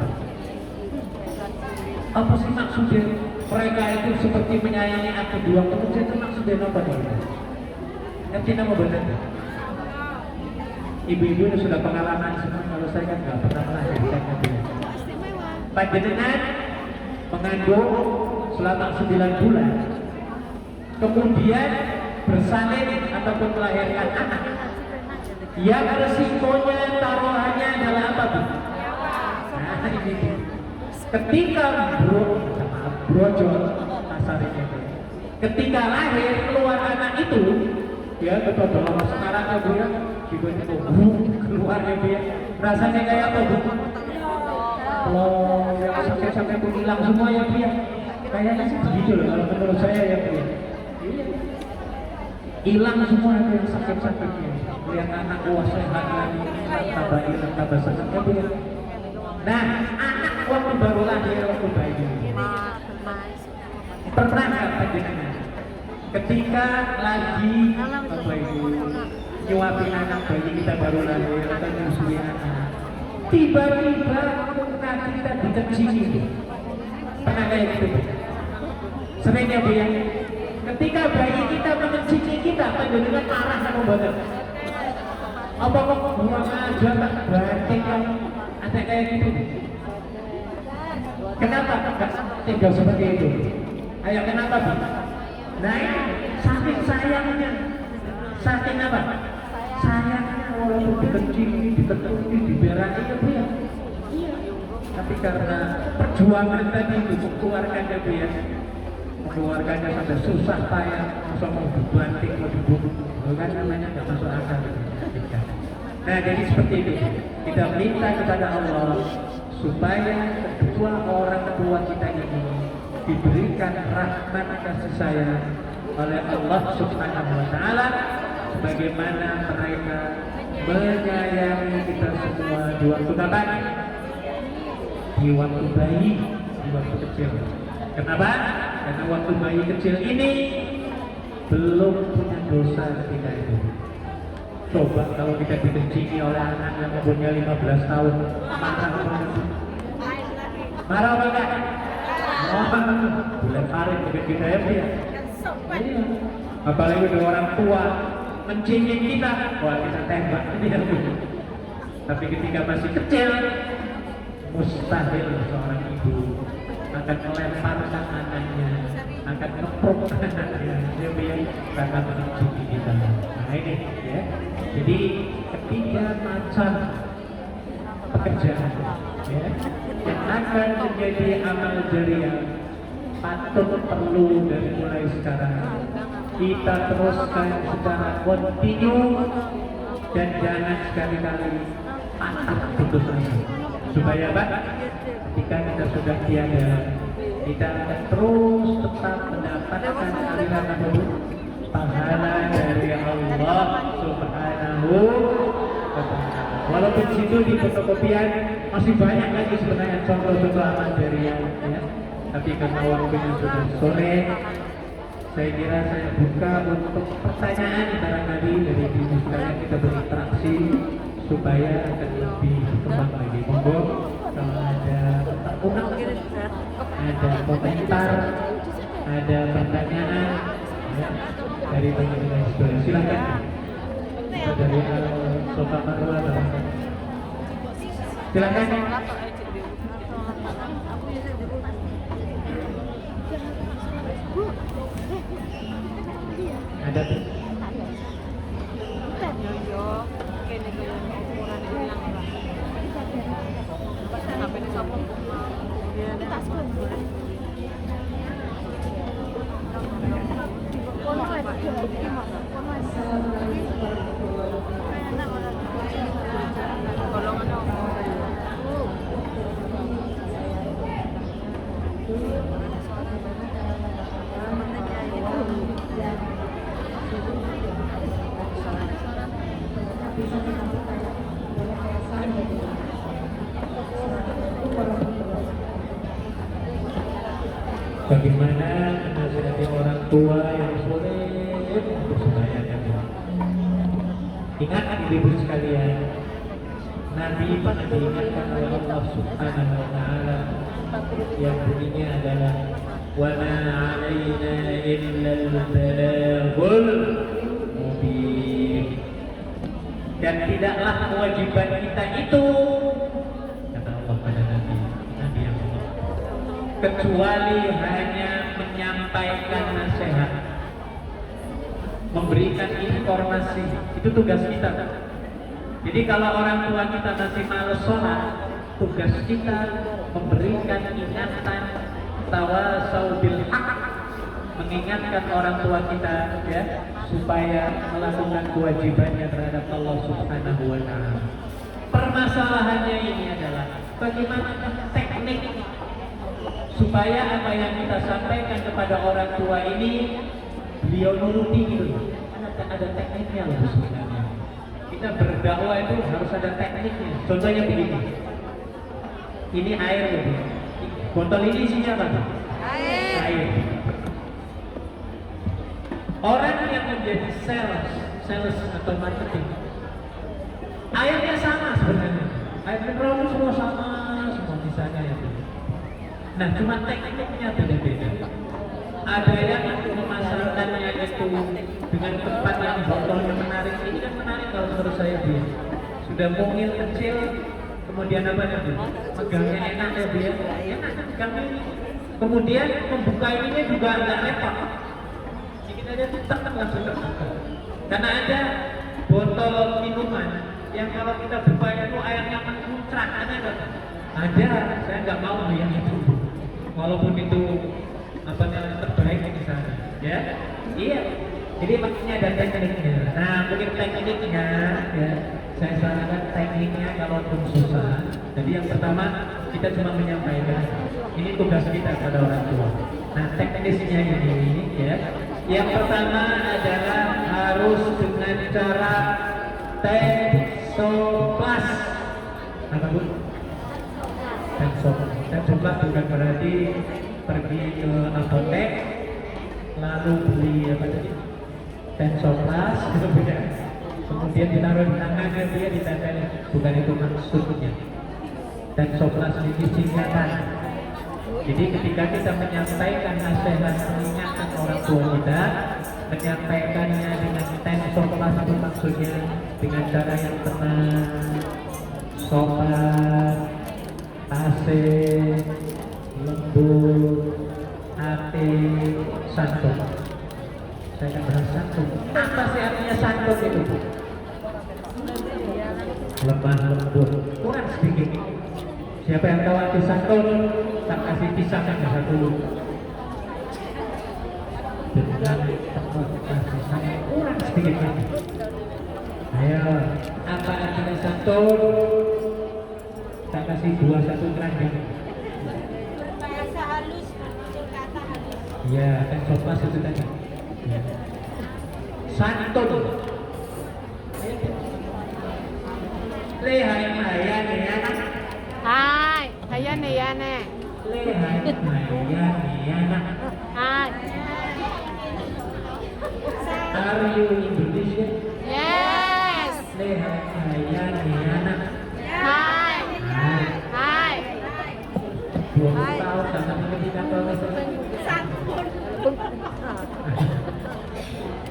Apa sih maksudnya? Mereka itu seperti menyayangi aku di waktu kecil, itu maksudnya apa nih? Ngerti nama benar? Ibu-ibu ini sudah pengalaman semua, kalau saya kan nggak pernah melahirkan. Panjenengan mengandung selama 9 bulan, kemudian bersalin ataupun melahirkan anak, yang resikonya taruhannya adalah apa Bu? Nah ini ketika brojol kasarnya, ketika lahir keluar anak itu, ya betul dalam sekarang ya Bu ya, tiba-tiba keluarnya dia rasanya kayak apa Bu? Kalau yang sakit-sakit pun hilang semua ya Bu ya, kayaknya sih begitu loh kalau menurut saya ya Bu ya. Hilang semua yang sakit-sakitnya, lihat anak sehat lagi, tambah hilang tambah sehat ya Bu ya. Nah anak waktu baru lahir, waktu bayi, pernah nggak panjenengan ketika lagi apa itu nyuapin anak bayi kita baru lahir atau nyusui anak, tiba-tiba muka kita dikecili? Pernah kayak gitu? Sering ya Bu ya? Ketika bayi kita mengecili kita, panjenengan marah sama banget. Apa kok buang aja tak banting yang ada kayak gitu? Kenapa nggak tinggal seperti itu? Ayo kenapa Bu? Nah ini saking sayangnya, saking apa? Sayangnya walaupun dikencing, diketuki, diberahi ya Bu ya. Tapi karena perjuangan tadi itu mengeluarkannya Bu ya, mengeluarkannya sampai susah payah, masa mau dibanting, mau dibunuh, kan namanya nggak masuk akal. Nah jadi seperti itu, kita minta kepada Allah supaya kedua orang tua kita ini diberikan rahmat kasih sayang oleh Allah Subhanahu wa Ta'ala, sebagaimana mereka menyayangi kita semua di waktu kapan? Di waktu bayi, di waktu kecil. Kenapa? Karena waktu bayi kecil ini belum punya dosa ketika itu. Coba kalau kita dikencingi oleh anak yang umurnya 15 tahun, marah banget. Marah apa enggak? Bulan Maret dekat kita ya Bu ya. Iya. Apalagi udah orang tua mencingin kita, wah kita tembak dia Bu. Tapi ketika masih kecil, mustahil seorang ibu akan melemparkan anaknya, akan ngepuk anaknya, dia Bu ya, karena mencingin kita. Nah ini ya. Jadi ketiga macam pekerjaan ya, yang akan menjadi amal jariah patut perlu dari mulai sekarang kita teruskan secara kontinu, dan jangan sekali-kali patah putus asa, supaya Pak ketika kita sudah tiada, kita akan terus tetap mendapatkan aliran pahala dari Allah Subhanahu wa Ta'ala. Walaupun situ di fotokopian masih banyak lagi sebenarnya contoh-contoh amal jariah ya. Tapi karena waktunya sudah sore, saya kira saya buka untuk pertanyaan barangkali dari ibu sekalian, kita berinteraksi supaya akan lebih berkembang lagi. Monggo kalau ada unek, ada komentar, ada pertanyaan ya, dari teman-teman sekalian, silakan. Dari Sofa Marwa, silakan. Ada tuh. bagaimana menasihati orang tua yang sulit untuk sembahyang ya Allah. Ingat ibu sekalian, Nabi pernah diingatkan oleh Allah Subhanahu wa Ta'ala yang bunyinya adalah wa ma 'alaina illa al-balaghul mubin, dan tidaklah kewajiban kita itu, kata Allah pada Nabi yang Allah, kecuali hanya menyampaikan nasihat, memberikan informasi. Itu tugas kita. Jadi kalau orang tua kita masih malas sholat, tugas kita memberikan ingatan, tawasau bil haq, mengingatkan orang tua kita ya supaya melakukan kewajibannya terhadap Allah Subhanahu wa Ta'ala. Permasalahannya ini adalah bagaimana teknik supaya apa yang kita sampaikan kepada orang tua ini beliau nuruti gitu. Ada tekniknya loh sebenarnya. Kita berdakwah itu harus ada tekniknya. Contohnya begini. Ini air gitu. Botol ini isinya apa? Air. Orang yang menjadi sales atau marketing, airnya sama sebenarnya. Air mineral semua sama, semua di sana ya. Nah, cuma tekniknya beda-beda. Ada yang memasarkannya itu dengan tempat yang botolnya menarik. Ini kan menarik kalau menurut saya dia. Sudah mungil kecil, kemudian apa nanti? Megangnya enak ya dia. Enak megangnya. Kemudian membuka ininya juga agak repot. Sedikit aja tetap langsung terbuka. Karena ada botol minuman yang kalau kita buka itu airnya mencrat, ada. Saya nggak mau yang itu. Walaupun itu apa namanya terbaik di sana, ya. Iya. Jadi maksudnya ada tekniknya. Nah, mungkin tekniknya, ya. Saya sarankan tekniknya kalaupun susah. Jadi yang pertama kita cuma menyampaikan. Ini tugas kita pada orang tua. Nah, teknisnya ini, ya. Yang pertama adalah harus dengan cara tensoplas. Apa bu? Tensoplas bukan berarti pergi ke apotek lalu beli apa tadi? Tensoplas gitu ya. Kemudian ditaruh di tangannya dia ditempel. Bukan itu maksudnya. Tensoplas ini singkatan. Jadi ketika kita menyampaikan nasihat, mengingatkan orang tua kita, menyampaikannya dengan tensoplas itu maksudnya dengan cara yang tenang, sopan, asik, lembut, hati, santun. Saya akan bahas santun. Apa sih artinya santun itu? Lemah lembut, kurang sedikit. Siapa yang tahu arti santun? Tak kasih pisahkan satu. Dengan tempat kasih sayang kurang sedikit lagi. Ayo, apa artinya santun? Tak kasih satu keranjang. Bahasa halus, kata halus. Ya, kan sopas itu tadi. Ya. Santun. Lehai maya niyana. Hai, ayan niyana. Lehai maya niyana. Hai. Are you Indonesia? Yes. Lehai maya niyana. Hai. Hai. 20 tahun sama seperti kantor Santun.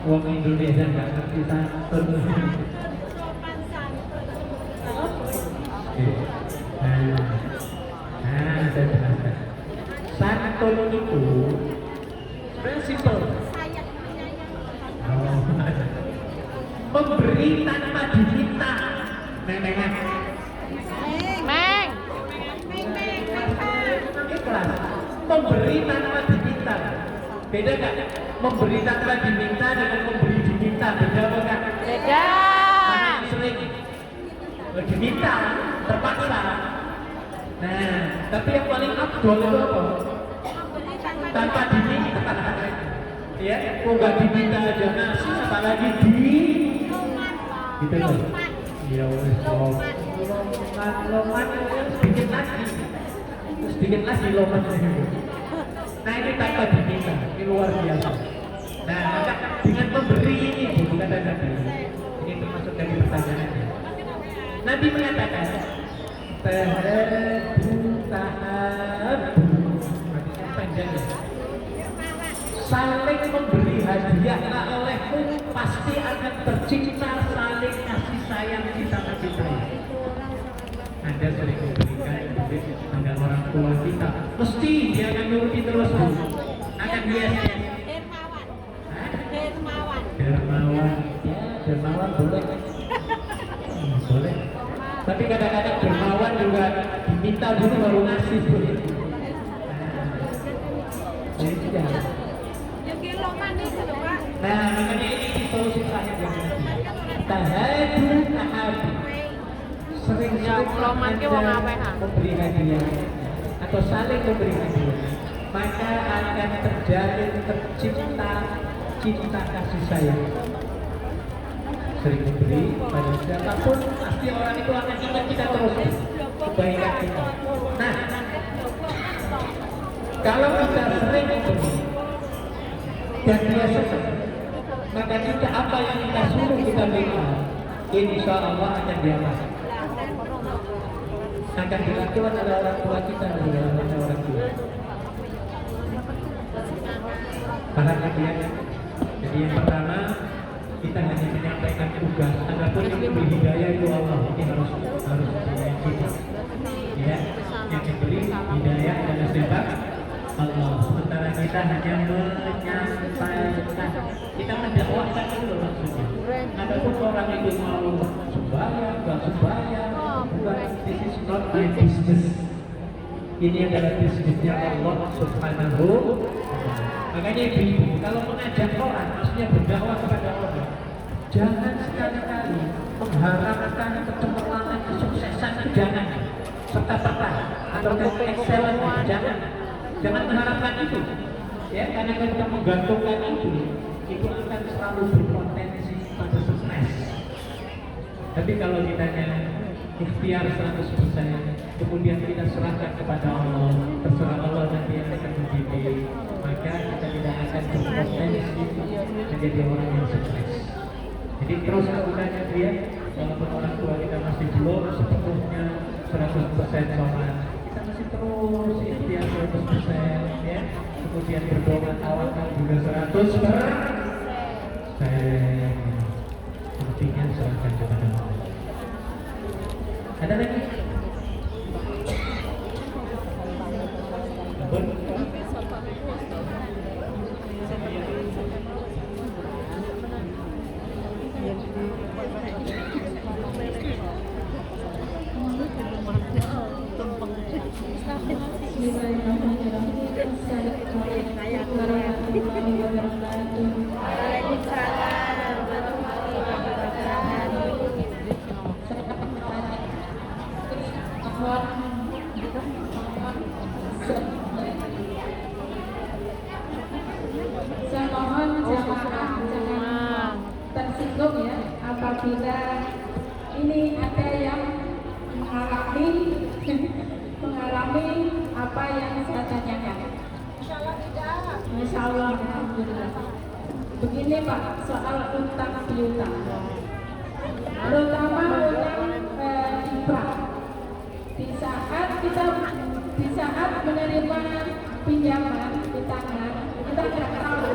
Wong Indonesia nggak ngerti santun. Sopan santun. Saya jelaskan. Santun itu sebenarnya simpel. Sayang menyayang. Memberi tanpa diminta. Nenengan. Meng. Ikhlas. Memberi tanpa diminta. Beda nggak? Memberi tanpa diminta dengan memberi diminta, beda apa nggak? Beda. Mana yang sering diminta, terpaksa. Nah, tapi yang paling abdol itu apa? Tanpa diminta. Ya, kok nggak diminta aja ngasih, apalagi di gitu loh. Ya wes, loman sedikit lagi, sedikit lagi loman. Nah ini tanpa diminta, ini luar biasa. Nah maka dengan memberi ini bukan ada Nabi. Ini termasuk dari pertanyaannya. Nabi mengatakan artinya panjangnya saling memberi hadiah olehmu pasti akan tercipta saling kasih sayang kita mencintai. Anda sering memberikan duit pada orang tua kita, mesti dia akan nuruti terus bu. Akan dia Dermawan. Dermawan. dermawan, ya dermawan boleh, boleh. Tapi kadang-kadang dermawan juga diminta dulu baru ngasih bu. Nah, ini jangan. Yang kilo manis lho, Pak. Nah, makanya ini solusi terakhir yang tahadu tahadu. Sering-sering Loman ki wong apeh, ha? memberi hadiah atau saling memberi hadiah, maka akan terjalin tercipta cinta kasih sayang. Sering memberi pada siapapun, pasti orang itu akan ingat kita terus kebaikan kita. Nah, kalau kita sering memberi dan dia senang, maka kita apa yang kita suruh kita berikan, insya Allah akan diamalkan. Akan dilakukan oleh orang tua kita dan oleh orang tua. Paham ya? Jadi yang pertama kita hanya menyampaikan tugas. Adapun yang diberi hidayah itu Allah. Ini harus kita. Ya, yang diberi hidayah dan nasihat Allah. Sementara kita hanya menyampaikan, kita mendakwahkan itu loh maksudnya. Adapun orang itu mau sembahyang, nggak sembahyang, bukan, this is not my business. Ini adalah bisnisnya Allah Subhanahu wa Ta'ala. Makanya ibu, kalau mengajak orang, maksudnya berdakwah kepada orang, jangan sekali-kali mengharapkan kecemerlangan, kesuksesan itu jangan, serta-merta atau excellent, jangan mengharapkan itu. Ya, karena kita menggantungkan itu akan selalu berpotensi pada sukses. Tapi kalau kita ikhtiar 100%, kemudian kita serahkan kepada Allah, terserah Allah nanti yang akan mendidik, maka kita tidak akan berpotensi menjadi orang yang sukses. Jadi terus lakukan ya, walaupun orang tua kita masih belum sepenuhnya 100% sholat, kita masih terus ikhtiar 100% ya, kemudian berdoa tawakal juga 100%. Artinya serahkan kepada Allah. Ada lagi? Saya mohon jamaah jangan tersinggung ya apabila ini ada yang mengalami apa yang saya tanyakan. Insya Allah, alhamdulillah. Begini Pak, soal utang piutang, terutama utang hibah. Di saat menerima pinjaman di tangan, kita nggak tahu.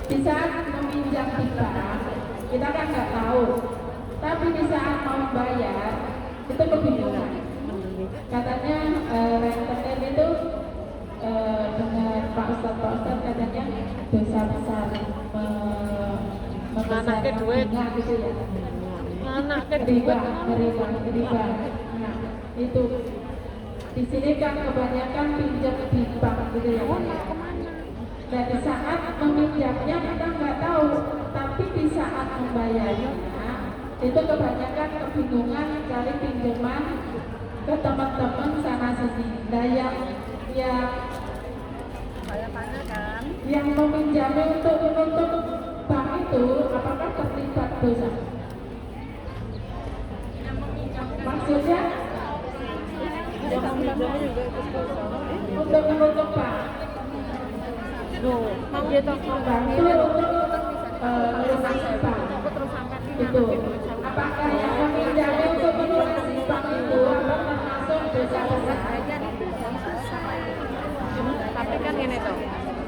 Di saat meminjam di bank, kita kan nggak tahu. Tapi di saat mau bayar, itu kebingungan. Katanya rentenir itu dengan Pak Ustadz katanya dosa besar membesarkan bunga gitu ya. Anaknya riba. Nah, itu di sini kan kebanyakan pinjam di bank gitu ya. Dan di saat meminjamnya kita nggak tahu, tapi di saat membayarnya itu kebanyakan kebingungan cari pinjaman ke teman-teman sana sini. Nah, yang meminjamnya untuk bank itu apakah terlibat dosa? Maksudnya untuk menutup Pak. Loh, dia tak Bantu untuk melunasi Pak. Itu. Apakah yang meminjamnya untuk melunasi Pak itu apa termasuk dosa besar? tapi kan gini tuh.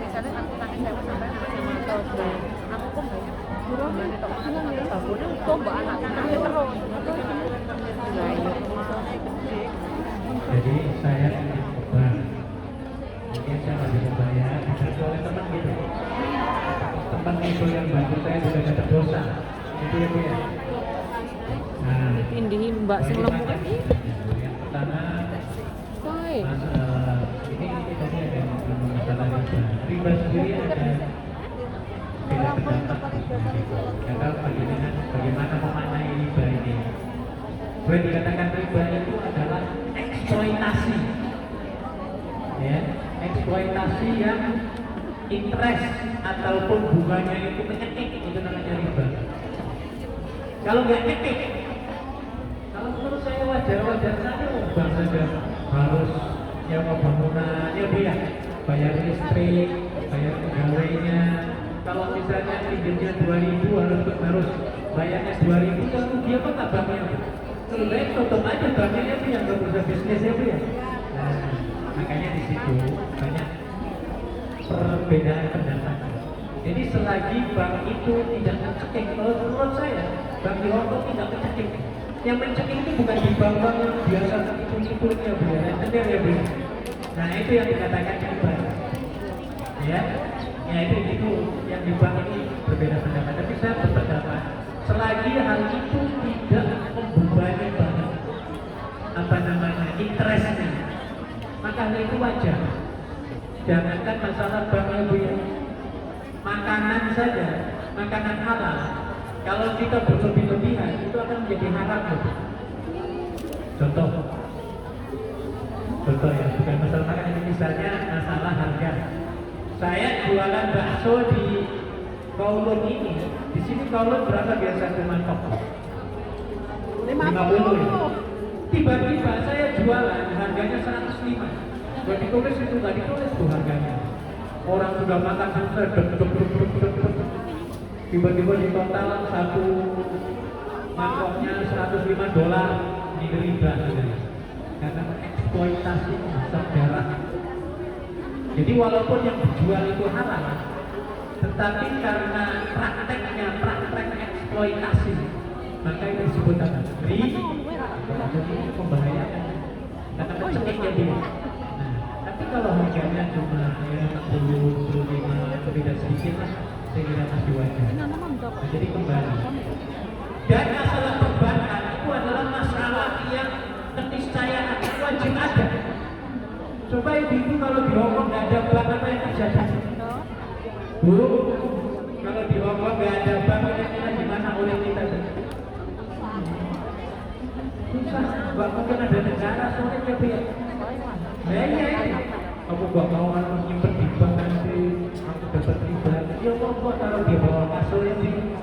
Misalnya aku tanya saya sampai sama tau aku kok banyak burung ini tuh. Burung kok mbak anak nangis terus. Nah, iya masalahnya gede. Jadi saya ingin beban. Mungkin saya nggak bisa bayar, dibantu oleh teman gitu. Teman itu yang bantu saya juga ada dosa. Itu ya Bu ya. Nah, Tindihin mbak sing lemu kan. yang pertama, Woi. Mas, ini tadi ada masalah riba. Riba sendiri ada beda pendapat. Ya kalau bagaimana memaknai riba ini? Boleh dikatakan riba itu adalah eksploitasi, ya, eksploitasi yang interest ataupun bunganya itu kecekik, itu namanya riba. Kalau nggak kecekik, kalau menurut saya wajar-wajar saja, bank saja harus nyewa bangunan, ya Bu ya, bayar listrik, bayar pegawainya. Kalau misalnya pinjamnya 2.000 harus bayarnya 2.000, kan dia kok tak banknya? Lebih baik tutup aja banknya Bu yang nggak bisa bisnis ya Bu ya. Nah, makanya di situ banyak perbedaan pendapat. Jadi selagi bank itu tidak mencekik, kalau menurut saya bank di Hongkong tidak mencekik. Yang mencekik itu bukan di bank-bank yang biasa itu-itunya Bu ya, yang benar ya Bu. Nah itu yang dikatakan riba. Ya, itu yang di bank ini berbeda pendapat. Tapi saya berpendapat selagi hal itu tidak membebani banget interestnya, maka hal itu wajar. Jangankan masalah bank ya Bu ya, makanan saja, makanan halal, kalau kita berlebih-lebihan itu akan menjadi haram Bu. Contoh ya, bukan masalah makan, ini misalnya masalah harga. Saya jualan bakso di Kowloon ini, di sini Kowloon berapa biasa mangkok? 50 ya. Tiba-tiba saya jualan harganya 105. Gak ditulis itu, gak ditulis tuh harganya. Orang sudah makan selesai, tiba-tiba di total satu mangkoknya $105 di riba karena eksploitasi sejarah. Jadi walaupun yang dijual itu halal, tetapi karena praktek eksploitasi, maka itu disebut apa? Riba. Jadi pembahayakan karena mencekiknya dia. Nah, tapi kalau harganya cuma ya 65 atau tidak sedikit lah, saya kira masih wajar. Nah, jadi kembali. Dan masalah perbankan itu adalah masalah yang keniscayaan wajib ada. Coba ibu kalau di Hongkong nggak ada bank, apa yang terjadi? Bu, kalau di Hongkong nggak ada bank, kira-kira gimana oleh kita? Susah, nggak mungkin ada negara sulit ya Bu ya. Iya. Aku nggak mau harus nyimpen di bank nanti aku dapat riba. Ya mau taruh di bawah kasur ini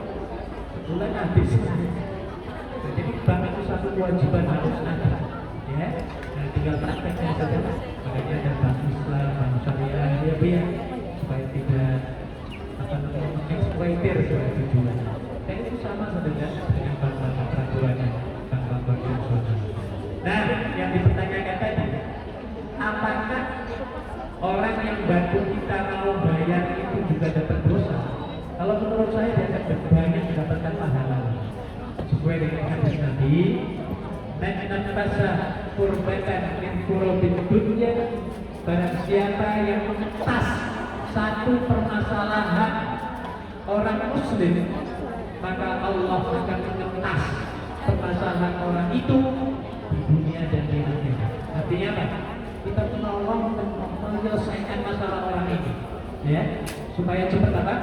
sebulan habis. Nah, jadi bank itu satu kewajiban harus ada, ya. Nah, tinggal prakteknya saja. Makanya ada bank Islam, bank syariah, ya Bu ya, supaya tidak mengeksploitir sebagai tujuan. Dan itu sama dengan bank-bank peraturannya, bank-bank konvensional. Nah, yang dipertanyakan tadi, apakah orang yang bantu kita mau bayar itu juga dapat dosa? Kalau menurut saya dia akan banyak mendapatkan pahala. Sesuai dengan hadis Nabi, "Man nafasa kurbatan min kurobil dunya", barang siapa yang mengetas satu permasalahan orang muslim, maka Allah akan mengetas permasalahan orang itu di dunia dan di akhirat. Artinya apa? Kita menolong dan menyelesaikan masalah orang ini, ya, supaya cepat apa?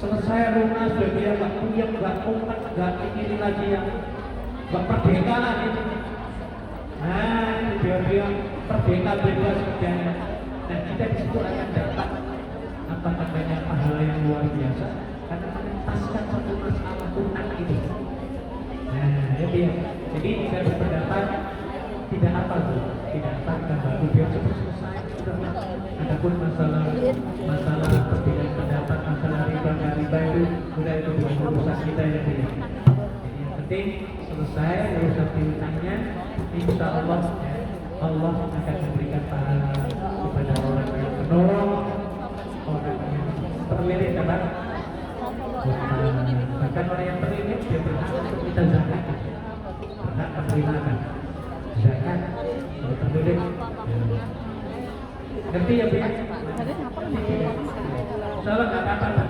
Selesai lunas, dan dia nggak punya, nggak umat, nggak ini lagi yang nggak merdeka lagi. Nah, biar dia merdeka bebas kerjanya, dan kita di situ akan dapat apa namanya pahala yang luar biasa karena menuntaskan satu masalah utang itu. Nah, ya dia. Jadi saya berpendapat tidak apa tuh. tidak akan baku biar cepat selesai. Adapun masalah perbedaan pendapat, masalah riba nggak riba itu udah itu bukan urusan kita ya Bu. Jadi yang penting selesai urusan piutangnya, insya Allah ya, Allah akan memberikan pahala kepada orang yang menolong, orang yang terlilit apa? Bahkan orang yang terlilit dia berhak untuk kita zakat, berhak menerima zakat kalau terlilit. Ngerti ya Bu ya? Insyaallah nggak apa-apa,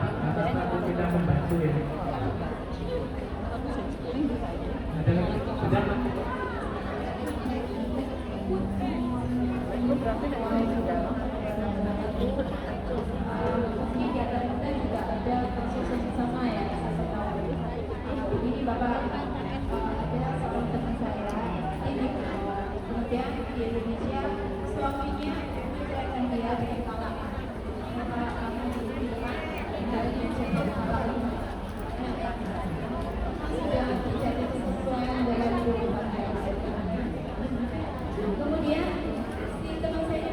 kita membantu ya. Ada lagi? Sudah? Kegiatan kita juga ada konsisten sama ya. Ini Bapak ada seorang teman saya ini kemudian di Indonesia suaminya menceraikan dia dengan talak. Maka kami dari mencetak talak sudah terjadi kesesuaian dalam hubungan. Kemudian si teman saya ini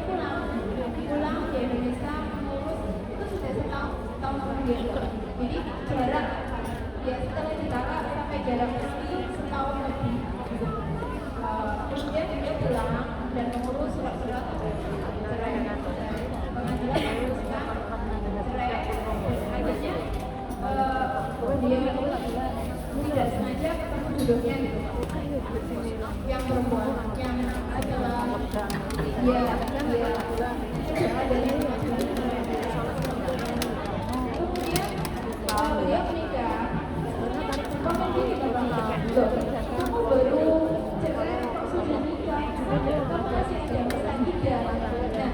pulang di Indonesia mengurus itu sudah setahun kemudian. Jadi jarak ya setelah ditolak sampai jarak pergi setahun lebih. Kemudian dia pulang dan mengurus surat-surat cerai. Pengadilan memutuskan cerai. Akhirnya dia tidak sengaja ketemu jodohnya gitu. Yang perempuan yang adalah dia dari kemudian dia menikah. Kamu gini kamu baru cerai kok sudah nikah, kamu masih ada masa idah. Nah,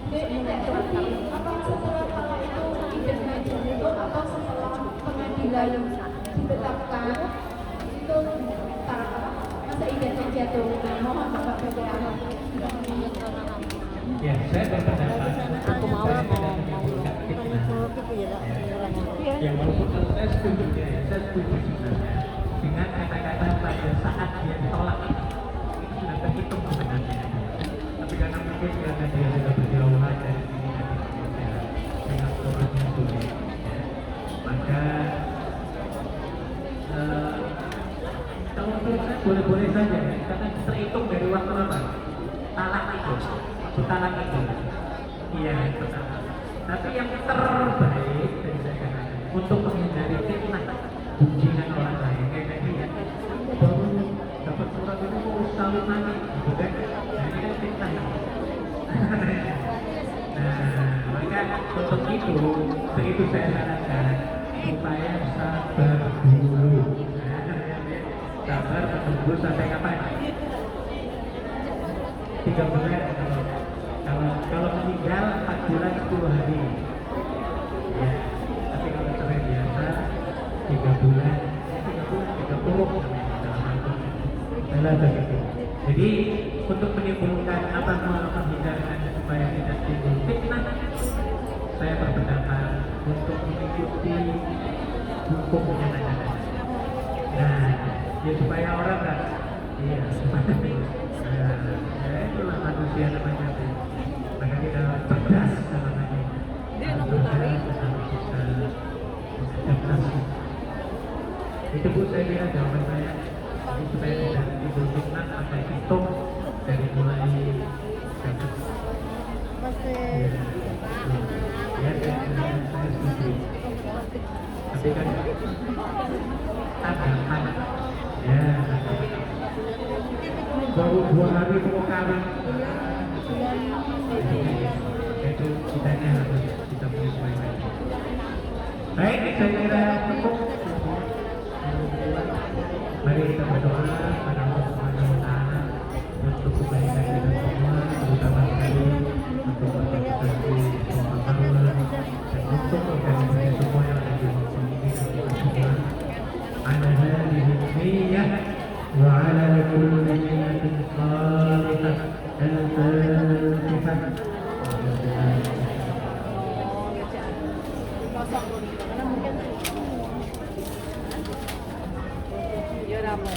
dia tidak ngerti apakah setelah talak itu idahnya jatuh atau setelah pengadilan ditetapkan itu masa idahnya jatuh. Nah, mohon Bapak bagaimana? Ya, saya berpendapat Aku mau saya tidak mau menimbulkan fitnah. ya. Yang walaupun kalau saya setuju ya, saya setuju sebenarnya dengan kata-kata pada saat dia ditolak itu sudah terhitung sebenarnya. Tapi karena mungkin karena dia sudah berjauhan dari sini dan Indonesia dengan orangnya sulit, ya, maka kalau menurut saya boleh-boleh saja ya, karena terhitung dari waktu apa? Talak itu, talak itu. Iya, pertama. Tapi yang terbaik dari saya katakan untuk menghindari fitnah hubungan orang lain kayak tadi ya, baru dapat surat itu mau sekali lagi, gitu kan? Nah ini kan fitnah. Nah maka untuk itu saya sarankan supaya sabar dulu. Sabar menunggu sampai kapan? 3 bulan kalau meninggal 4 bulan 10 hari ya, tapi kalau cerai biasa 3 bulan 30 adalah begitu. Jadi untuk menimbulkan apa menghindarkan supaya tidak timbul fitnah, saya berpendapat untuk mengikuti hukum yang ada. Nah, ya supaya orang kan, iya, ya itulah manusia namanya. Maka kita cerdas namanya. Itu Bu saya kira jawaban saya. Jadi supaya tidak timbul fitnah sampai hitung dari mulai dapat. Ya, saya setuju. Tapi kan tanggapan ya baru 2 hari mau kawin itu kitanya harus kita menyesuaikan. Baik, saya kira cukup. Mari kita berdoa pada Allah Subhanahu wa Ta'ala untuk kebaikan kita semua, terutama sekali untuk organisasi semua Allah dan untuk organisasi semua yang ada di waktu ini dan kita semua. Ala hadhihi niyyah wa ala kulli niyyatin salihah. Al-Fatihah. Ya, Ramo.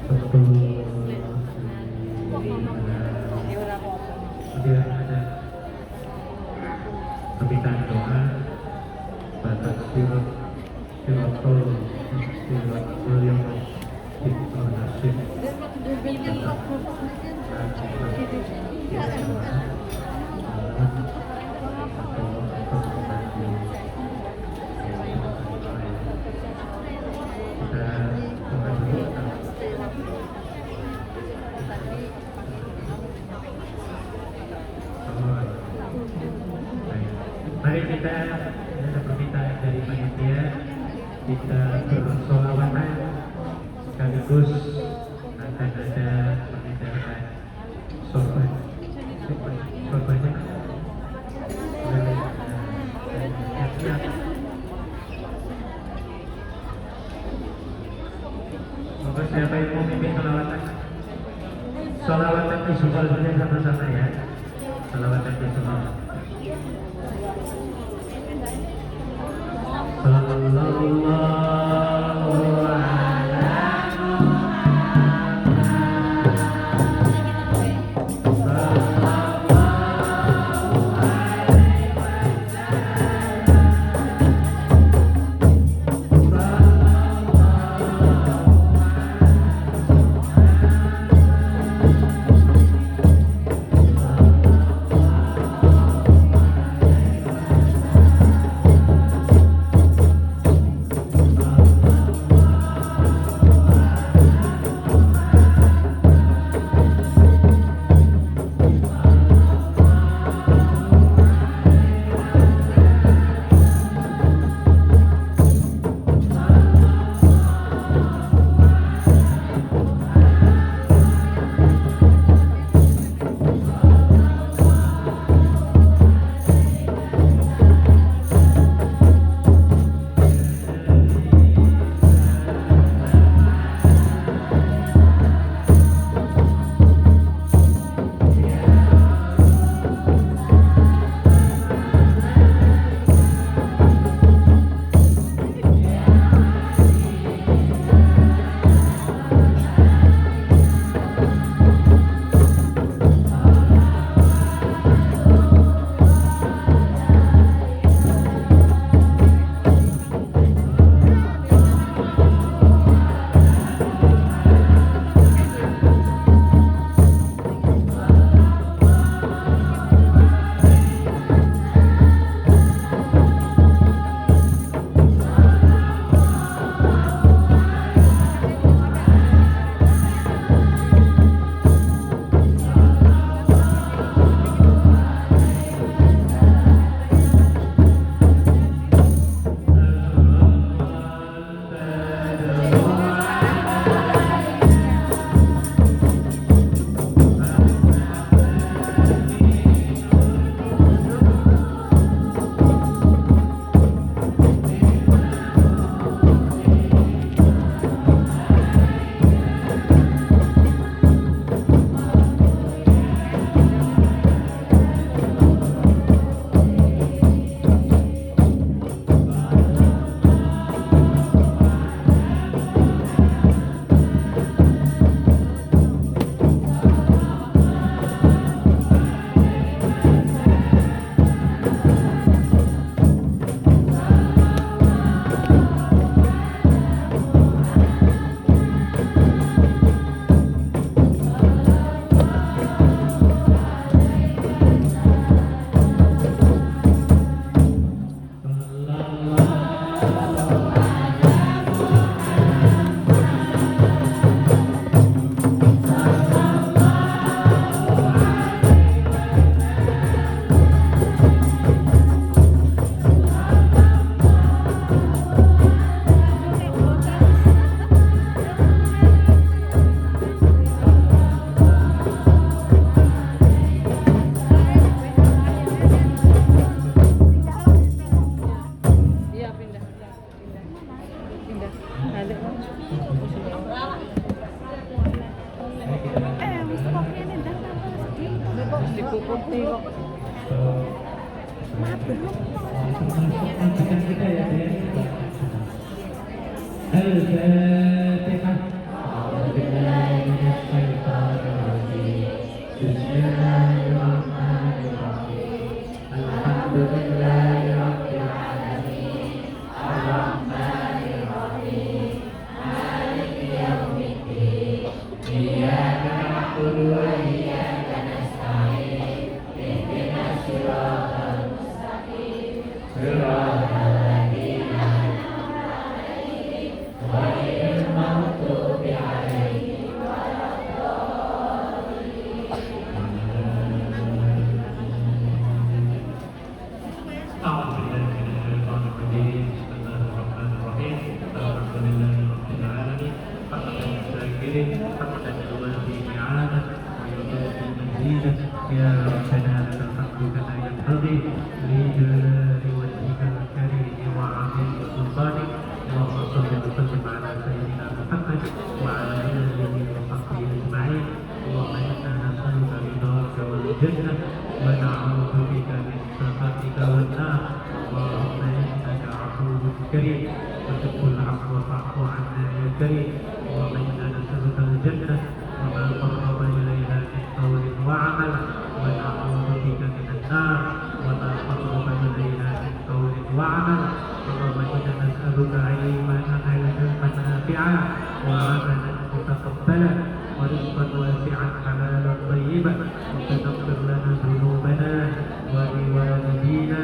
Betul. ada permintaan doa batas silat silatul silatul yang itu nasib mari kita ada permintaan dari panitia, kita bersolawatan sekaligus akan ada permintaan sorban. Sorbannya siap. Maka siapa yang mau mimpin solawatan? Solawatan di Subhanallah sama-sama ya. Solawatan di Subhanallah. Sallallahu ala Al-Fatihah. لك الحمد كما ينبغي لجلال وجهك الكريم وعظيم سلطانك. اللهم صل وسلم على سيدنا محمد وعلى اله وصحبه اجمعين. اللهم انا نسالك رضاك والجنه ونعوذ بك من سخطك والنار. اللهم انك عفو كريم وتحب العفو فاعف عنا يا كريم. اللهم انا نسالك الجنه وما قرب اليها من قول وعمل ونعوذ بك من النار وما قرب اليها من قول وعمل. اللهم انا نسالك علما نافعا وعملا متقبلا ورزقا واسعا حلالا طيبا وتغفر لنا ذنوبنا ولوالدينا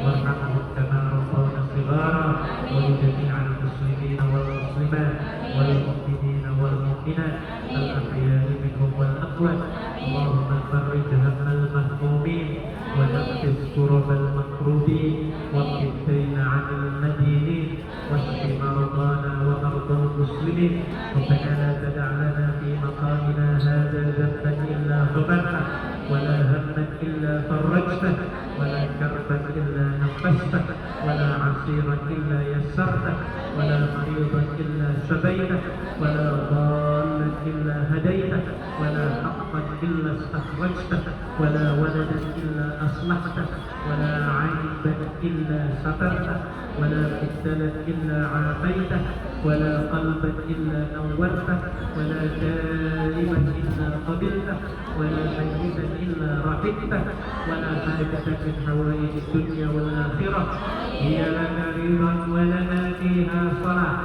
وارحمهم كما ربونا صغارا ولجميع المسلمين والمسلمات والمؤمنين والمؤمنات الاحياء منهم والاموات. اللهم فرج هم المهمومين ونفس كرب المكروبين واقض الدين عن المدينين واشف مرضانا ومرضى المسلمين. ربنا لا تدع لنا في مقامنا هذا ذنبا الا غفرته ولا هما الا فرجته ولا كربا الا نفسته ولا عسيرا الا يسرته ولا مريضا الا شفيته ولا ضالا الا هديته ولا حقا الا استخرجته ولا ولدا الا اصلحته ولا عيبا الا سترته ولا مبتلا الا عافيته ولا قلبا الا نورته ولا تائبا الا قبلته ولا ميتا الا رحمته ولا حاجه من حوائج الدنيا والاخره هي لنا رضا ولنا فيها صلاح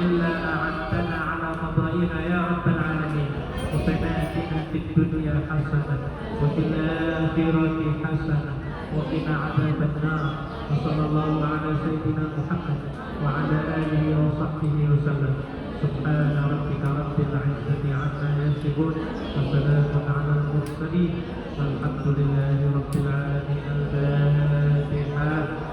الا اعنتنا على قضائها يا رب العالمين. ربنا اتنا في الدنيا حسنه وفي الاخره حسنه وقنا عذاب النار. وصلى الله على سيدنا محمد وعلى اله وصحبه وسلم. سبحان ربك رب العزه عما يصفون وسلام على المرسلين والحمد لله رب العالمين. الفاتحه.